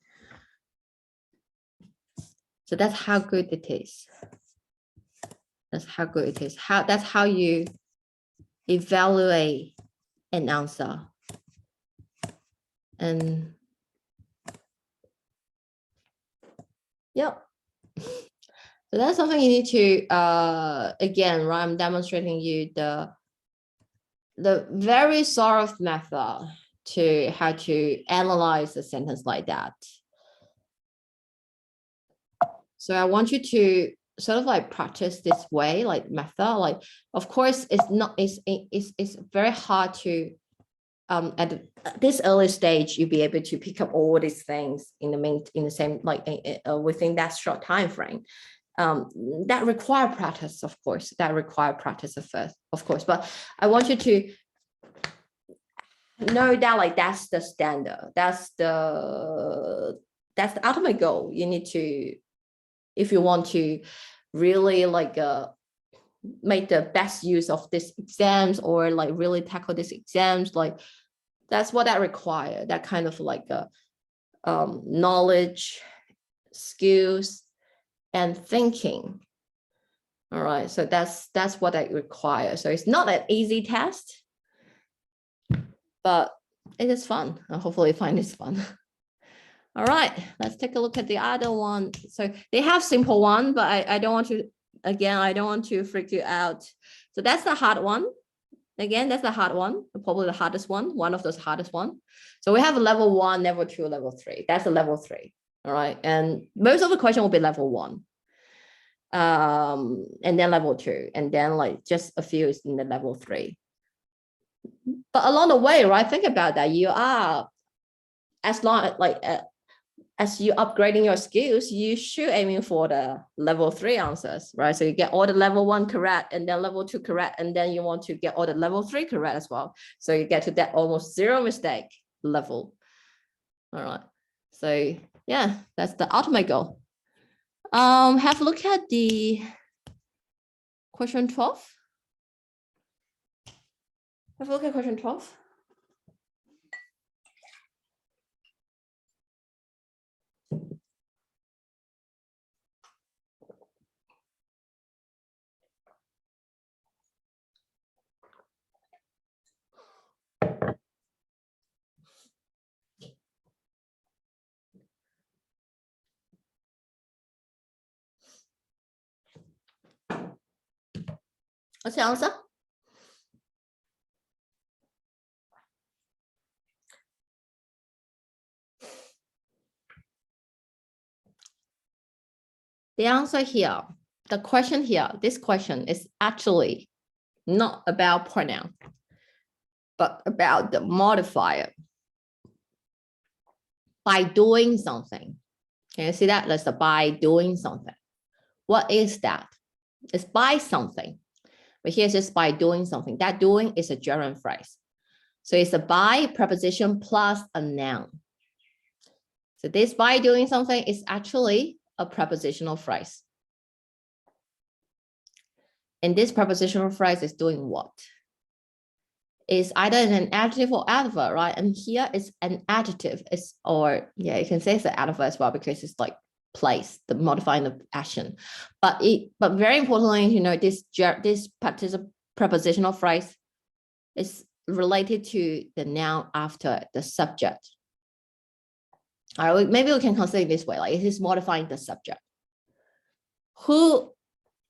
So that's how good it is. That's how good it is. That's how you evaluate an answer. And yeah. So that's something you need to, again, right, I'm demonstrating you the very sort of method to how to analyze a sentence like that. So I want you to sort of like practice this way, like method. Like, of course, it's very hard to at this early stage you be able to pick up all these things in the same like within that short time frame. That require practice, of course. That require practice first, of course. But I want you to know that like that's the standard. That's the ultimate goal. You need to, if you want to really like make the best use of these exams or like really tackle these exams, like that's what that require. That kind of like knowledge, skills, and thinking. All right, so that's what I require. So it's not an easy test, but it is fun. I hopefully find this fun. All right, let's take a look at the other one. So they have simple one, but I don't want to, again, I don't want to freak you out. So that's the hard one. Again, that's the hard one, probably the hardest one of those hardest one. So we have a level 1, level 2, level 3. That's a level 3. All right, and most of the question will be level 1. And then level 2, and then like just a few is in the level 3. But along the way, right, think about that. You are, as long like as you upgrading your skills, you should aiming for the level 3 answers, right? So you get all the level 1 correct, and then level 2 correct, and then you want to get all the level 3 correct as well. So you get to that almost 0 mistake level. All right. So yeah, that's the ultimate goal. Have a look at the question 12. Have a look at question 12. What's the answer? The answer here, the question here, this question is actually not about pronoun, but about the modifier. By doing something. Can you see that? That's the by doing something. What is that? It's by something. But here's just by doing something. That doing is a gerund phrase. So it's a by preposition plus a noun. So this by doing something is actually a prepositional phrase. And this prepositional phrase is doing what? It's either an adjective or adverb, right? And here it's an adjective. It's, or yeah, you can say it's an adverb as well because it's like place, the modifying the action. But very importantly, you know, this prepositional phrase is related to the noun after the subject. All right, maybe we can consider it this way, like it is modifying the subject. Who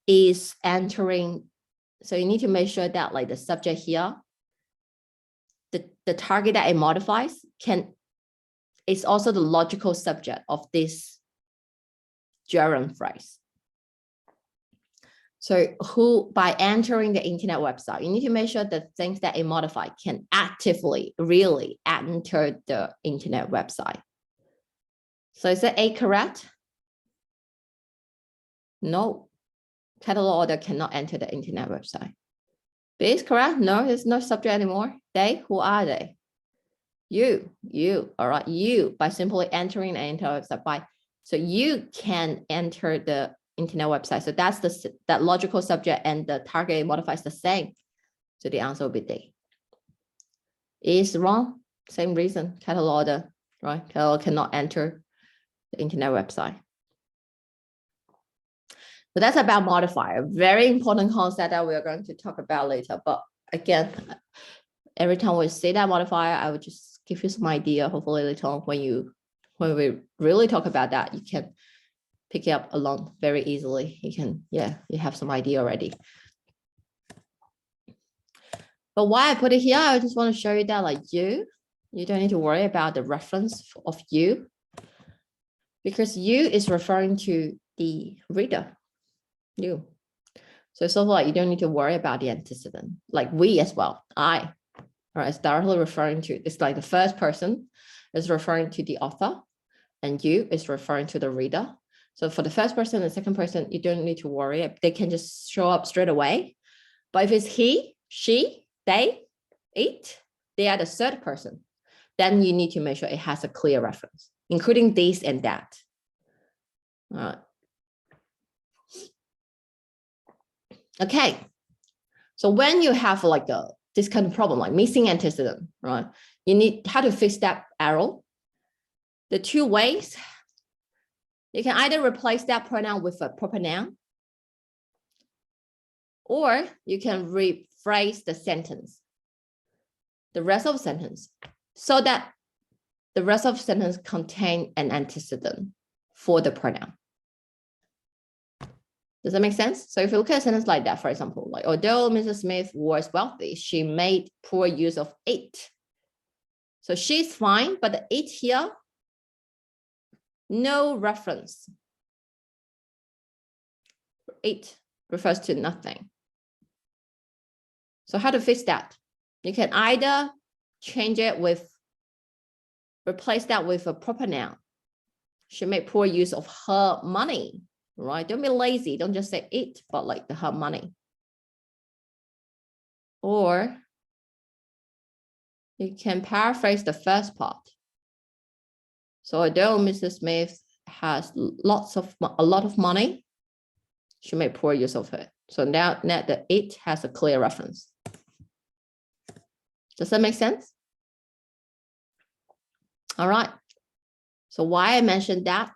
is entering? So you need to make sure that like the subject here, the target that it modifies is also the logical subject of this gerund phrase. So who, by entering the internet website, you need to make sure that things that it modifies can actively really enter the internet website. So is that A correct? No, catalog order cannot enter the internet website. B is correct. No, there's no subject anymore. They, who are they? You, all right, you, by simply entering the internet website so you can enter the internet website. So that's that logical subject and the target modifies the same. So the answer will be D. Is wrong, same reason, catalog order, right? Catalog cannot enter the internet website. So that's about modifier, very important concept that we are going to talk about later. But again, every time we say that modifier, I would just give you some idea. Hopefully later on when we really talk about that, you can pick it up along very easily. You can, you have some idea already. But why I put it here, I just want to show you that like you don't need to worry about the reference of you, because you is referring to the reader, you. So it's sort of like you don't need to worry about the antecedent, like we as well, I. All right, it's directly referring to, it's like the first person is referring to the author and you is referring to the reader. So for the first person and second person, you don't need to worry. They can just show up straight away. But if it's he, she, they, it, they are the third person, then you need to make sure it has a clear reference, including this and that. All right. Okay. So when you have like this kind of problem, like missing antecedent, right? You need how to fix that error. The two ways, you can either replace that pronoun with a proper noun, or you can rephrase the sentence, the rest of the sentence, so that the rest of the sentence contain an antecedent for the pronoun. Does that make sense? So if you look at a sentence like that, for example, like, although Mrs. Smith was wealthy, she made poor use of it. So she's fine, but the it here, no reference. It refers to nothing. So how to fix that? You can either change it with, replace that with a proper noun. She made poor use of her money, right? Don't be lazy. Don't just say it, but like her money. Or you can paraphrase the first part. So although Mrs. Smith has a lot of money, she made poor use of it. So now the it has a clear reference. Does that make sense? All right. So why I mentioned that?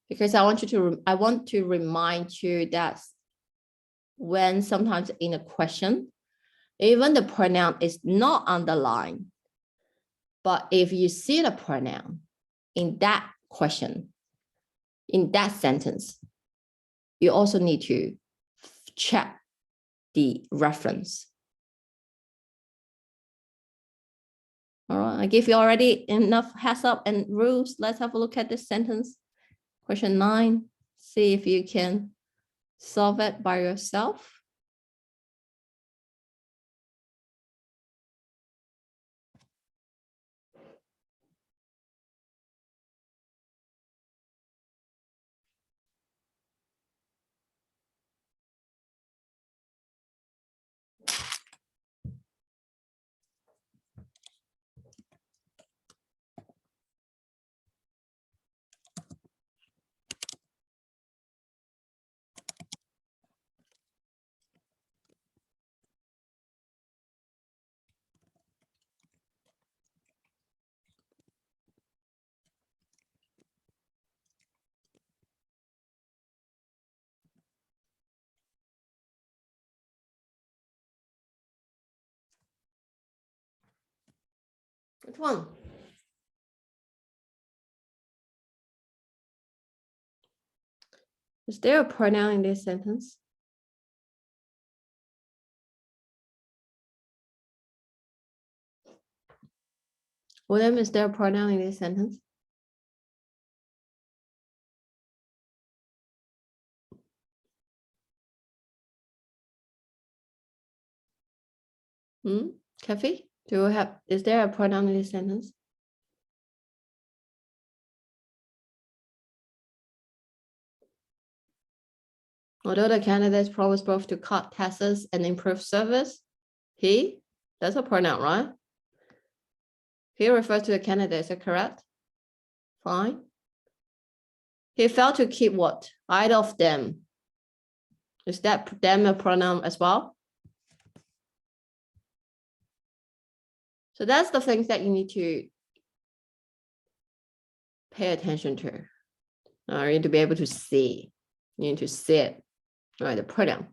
Because I want to remind you that when sometimes in a question, even the pronoun is not underlined, but if you see the pronoun in that question, in that sentence, you also need to check the reference. All right, I give you already enough heads up and rules. Let's have a look at this sentence. Question 9, see if you can solve it by yourself. Which one? Is there a pronoun in this sentence? William, is there a pronoun in this sentence? Kathy, is there a pronoun in this sentence? Although the candidates promised both to cut taxes and improve service, he, that's a pronoun, right? He refers to the candidate, is that correct? Fine. He failed to keep what? Either of them. Is that them a pronoun as well? So that's the things that you need to pay attention to. You need to be able to see. You need to see it, right? The pronoun.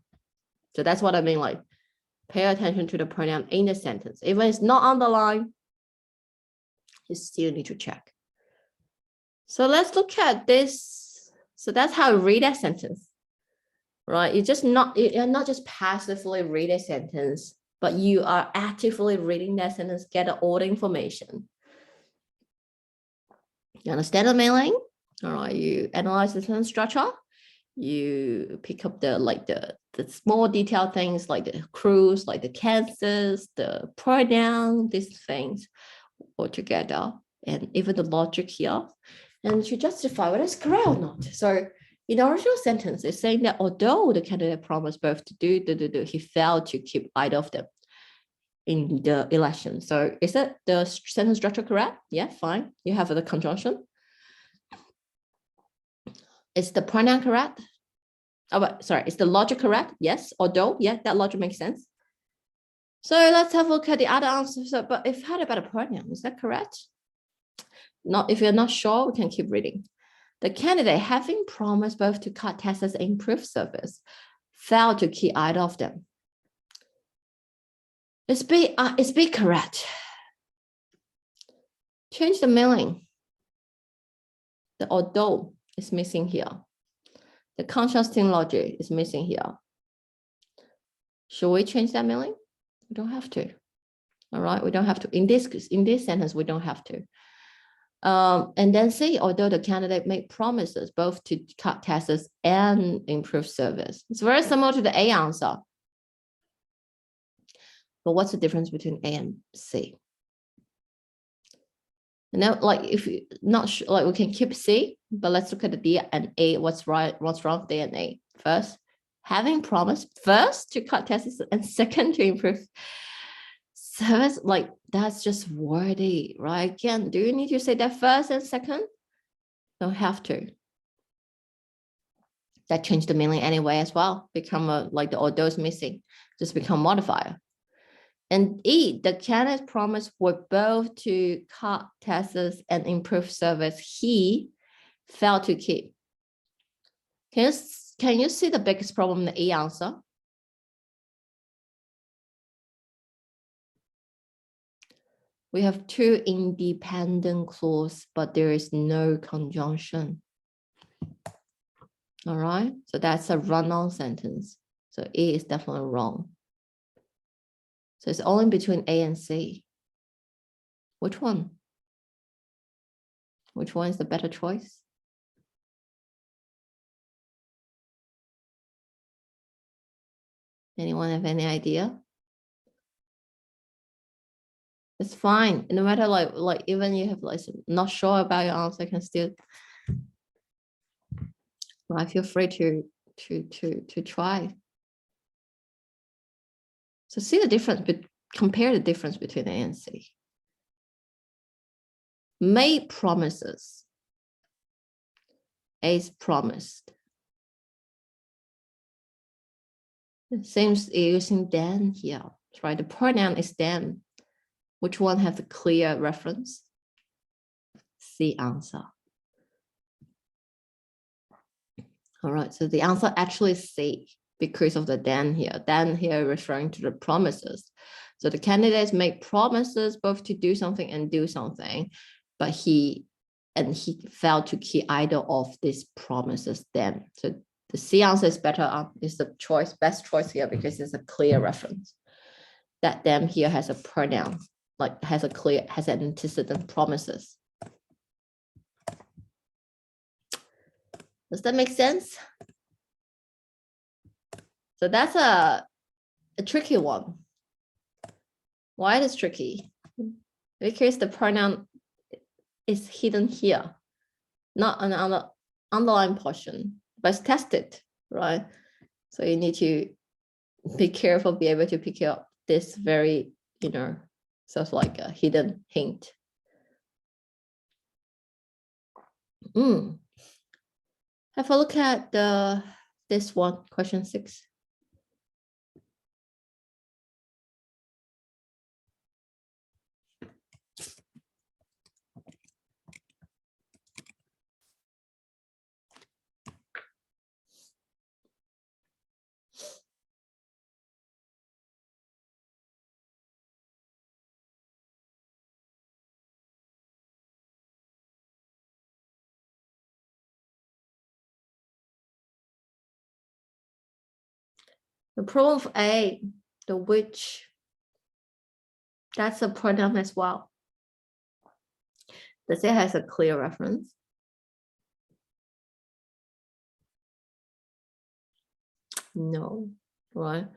So that's what I mean, like pay attention to the pronoun in the sentence. Even if it's not underlined, you still need to check. So let's look at this. So that's how you read that sentence, right? You're not just passively read a sentence, but you are actively reading that sentence, get all the information. You understand the meaning? All right, you analyze the sentence structure. You pick up the small detailed things like the cruise, like the cases, the pronoun, these things all together, and even the logic here, and to justify whether it's correct or not. So in the original sentence, it's saying that although the candidate promised both to do, he failed to keep either of them in the election. So is that the sentence structure correct? Yeah, fine. You have the conjunction. Is the pronoun correct? Oh, but sorry, is the logic correct? Yes, although, yeah, that logic makes sense. So let's have a look at the other answer. So, but if how about a pronoun? Is that correct? Not, if you're not sure, we can keep reading. The candidate, having promised both to cut taxes and improve service, failed to keep either of them. Is B correct? Change the meaning. The although is missing here. The contrasting logic is missing here. Should we change that meaning? We don't have to. All right, we don't have to. In this sentence, we don't have to. And then C, although the candidate made promises both to cut taxes and improve service. It's very similar to the A answer. But what's the difference between A and C? And now, like, if you're not sure, like, we can keep C, but let's look at the D and A. What's right? What's wrong with D and A? First, having promised first to cut taxes and second to improve service, like that's just wordy, right? Again, do you need to say that first and second? Don't have to. That changed the meaning anyway as well. Become like the although is missing, just become modifier. And E, the candidate promised were both to cut taxes and improve service. He failed to keep. Can you see the biggest problem in the E answer? We have two independent clauses, but there is no conjunction. All right, so that's a run-on sentence. So E is definitely wrong. So it's only between A and C. Which one? Which one is the better choice? Anyone have any idea? It's fine. No matter like even you have like not sure about your answer, can still. I feel free to try. So see the difference, but compare the difference between A and C. Made promises. A is promised. It seems using them here. Right, the pronoun is them. Which one has a clear reference? C answer. All right, so the answer actually is C because of the then here. Then here referring to the promises. So the candidates make promises both to do something and do something, but he failed to keep either of these promises then. So the C answer is better, is the best choice here because it's a clear reference. That them here has a pronoun, like has an antecedent promises. Does that make sense? So that's a tricky one. Why it is tricky? Because the pronoun is hidden here, not on the underlying portion, but it's tested, right? So you need to be careful, be able to pick up this very, sort of like a hidden hint. Have a look at this one, question 6. The problem of A, the which, that's a pronoun as well. Does it has a clear reference? No, right?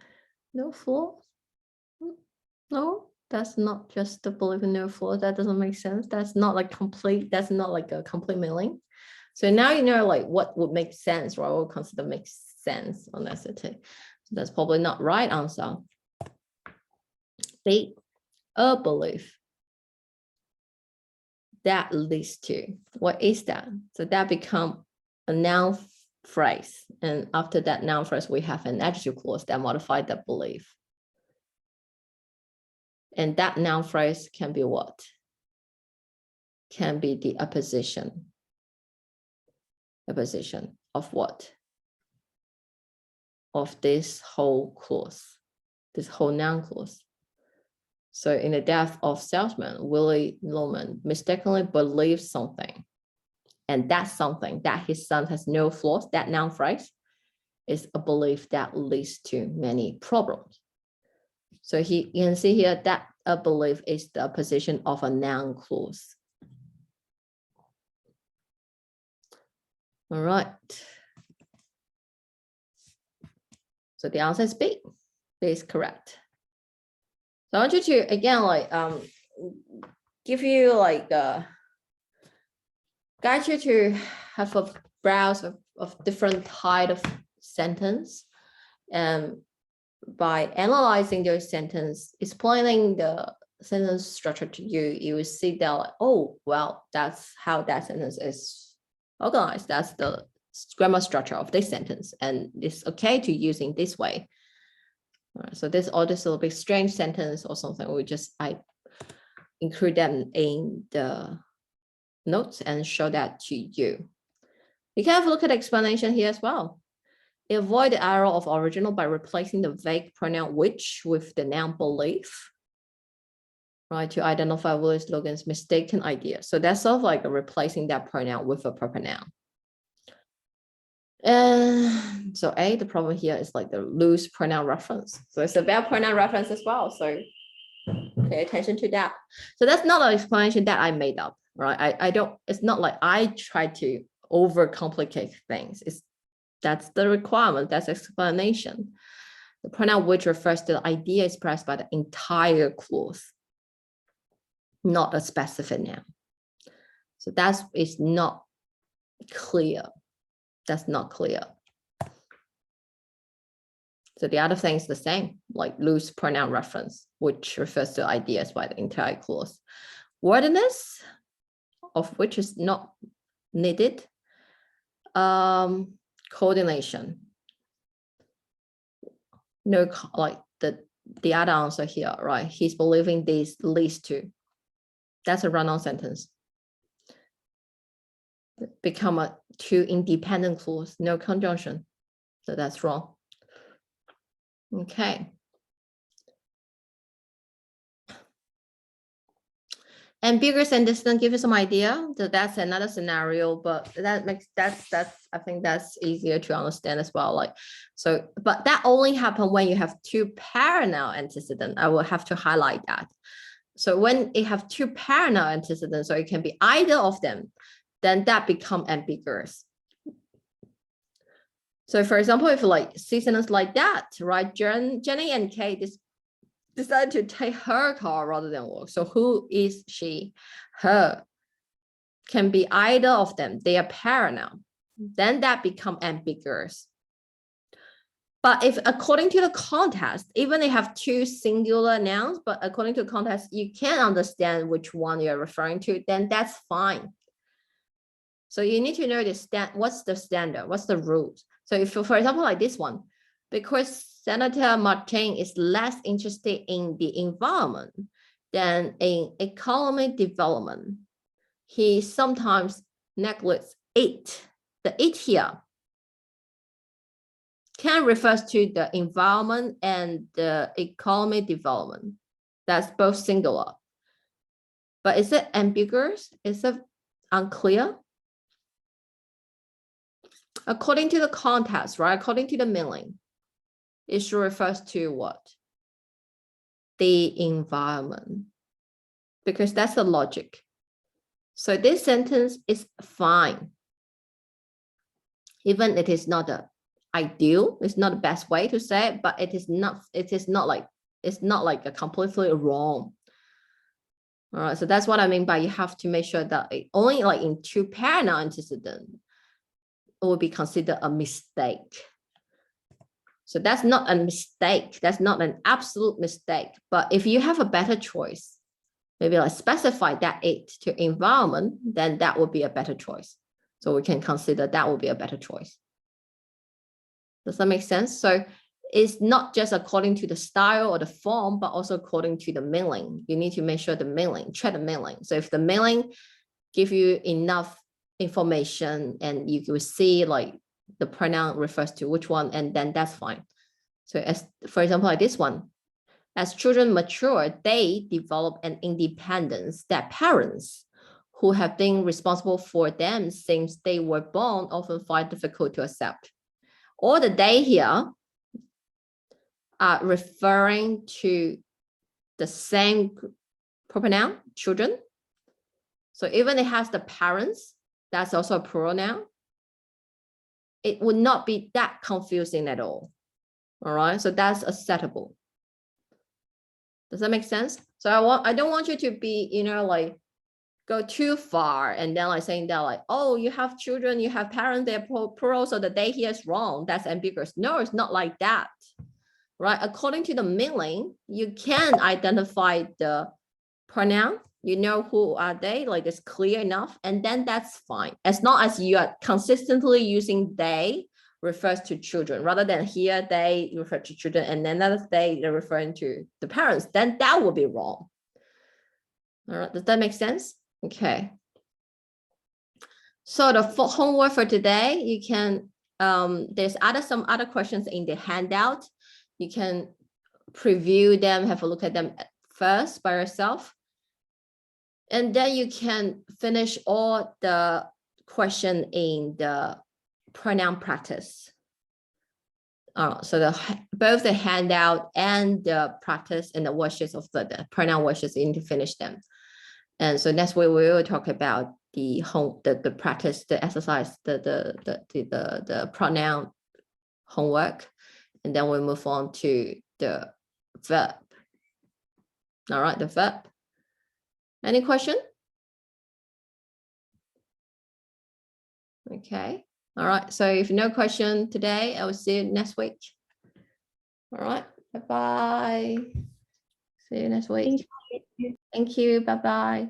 No flaws? No, that's not just the belief in no flaws. That doesn't make sense. That's not like complete, that's not like a complete meaning. So now you know like what would make sense, right? What would consider makes sense on SAT. So that's probably not right answer. B, a belief that leads to. What is that? So that become a noun phrase. And after that noun phrase, we have an adjective clause that modify that belief. And that noun phrase can be what? Can be the opposition. Opposition of what? Of this whole clause, this whole noun clause. So in the death of salesman, Willie Loman mistakenly believes something. And that something, that his son has no flaws, that noun phrase is a belief that leads to many problems. So you can see here that a belief is the opposition of a noun clause. All right. So the answer is B. B is correct. So I want you to, again, like give you like guide you to have a browse of different type of sentence, and by analyzing those sentence, explaining the sentence structure to you, you will see that like, oh, well, that's how that sentence is organized. That's the grammar structure of this sentence, and it's okay to use in this way. So this all this little bit strange sentence or something, I include them in the notes and show that to you. You can have a look at the explanation here as well. Avoid the error of original by replacing the vague pronoun which with the noun belief, right, to identify Willis Logan's mistaken idea. So that's sort of like replacing that pronoun with a proper noun. And so A, the problem here is like the loose pronoun reference. So it's a bad pronoun reference as well. So pay attention to that. So that's not an explanation that I made up, right? It's not like I try to overcomplicate things. That's the requirement, that's explanation. The pronoun which refers to the idea expressed by the entire clause, not a specific noun. So that is not clear. That's not clear. So the other thing is the same, like loose pronoun reference, which refers to ideas by the entire clause. Wordiness, of which is not needed. Coordination. No, like the other answer here, right? He's believing this leads to. That's a run-on sentence. Become a two independent clause, no conjunction. So that's wrong. Okay. Ambiguous and distant, give you some idea. So that's another scenario, but that's I think that's easier to understand as well. Like, so, but that only happens when you have two parallel antecedents. I will have to highlight that. So when you have two parallel antecedents, so it can be either of them, then that become ambiguous. So for example, if like see sentence like that, right? Jenny and Kate decided to take her car rather than walk. So who is she? Her can be either of them. They are parallel. Then that become ambiguous. But if according to the context, even they have two singular nouns, but according to the context, you can't understand which one you're referring to, then that's fine. So you need to know what's the standard, what's the rules. So if, for example, like this one, because Senator Martin is less interested in the environment than in economic development, he sometimes neglects it. The it here can refers to the environment and the economic development. That's both singular. But is it ambiguous? Is it unclear? According to the context, right? According to the meaning, it should refers to what? The environment, because that's the logic. So this sentence is fine. Even it is not the ideal, it's not the best way to say it, but it is not like a completely wrong. All right, so that's what I mean by you have to make sure that only like in two pronoun antecedent it will be considered a mistake. So that's not a mistake. That's not an absolute mistake. But if you have a better choice, maybe like specify that it to environment, then that would be a better choice. So we can consider that will be a better choice. Does that make sense? So it's not just according to the style or the form, but also according to the meaning. You need to make sure the meaning, check the meaning. So if the meaning give you enough information and you will see like the pronoun refers to which one, and then that's fine. So as for example, like this one, as children mature, they develop an independence that parents who have been responsible for them since they were born often find difficult to accept. All the they here are referring to the same pronoun, children. So even it has the parents, that's also a pronoun. It would not be that confusing at all. All right, so that's acceptable. Does that make sense? So I don't want you to be, like go too far and then like saying that like, oh, you have children, you have parents, they're plural, so the they here is wrong. That's ambiguous. No, it's not like that. Right? According to the meaning, you can identify the pronoun. You know who are they, like it's clear enough, and then that's fine. As long as you are consistently using they refers to children, rather than here they refer to children and then another they're referring to the parents, then that would be wrong. All right, does that make sense? Okay. So the homework for today, you can, there's some other questions in the handout. You can preview them, have a look at them first by yourself. And then you can finish all the question in the pronoun practice. So both the handout and the practice and the worksheets of the pronoun worksheets, you need to finish them. And so next week we will talk about the practice, the exercise, the pronoun homework, and then we'll move on to the verb. All right, the verb. Any question? Okay. All right. So if no question today, I will see you next week. All right. Bye-bye. See you next week. Thank you. Thank you. Bye-bye.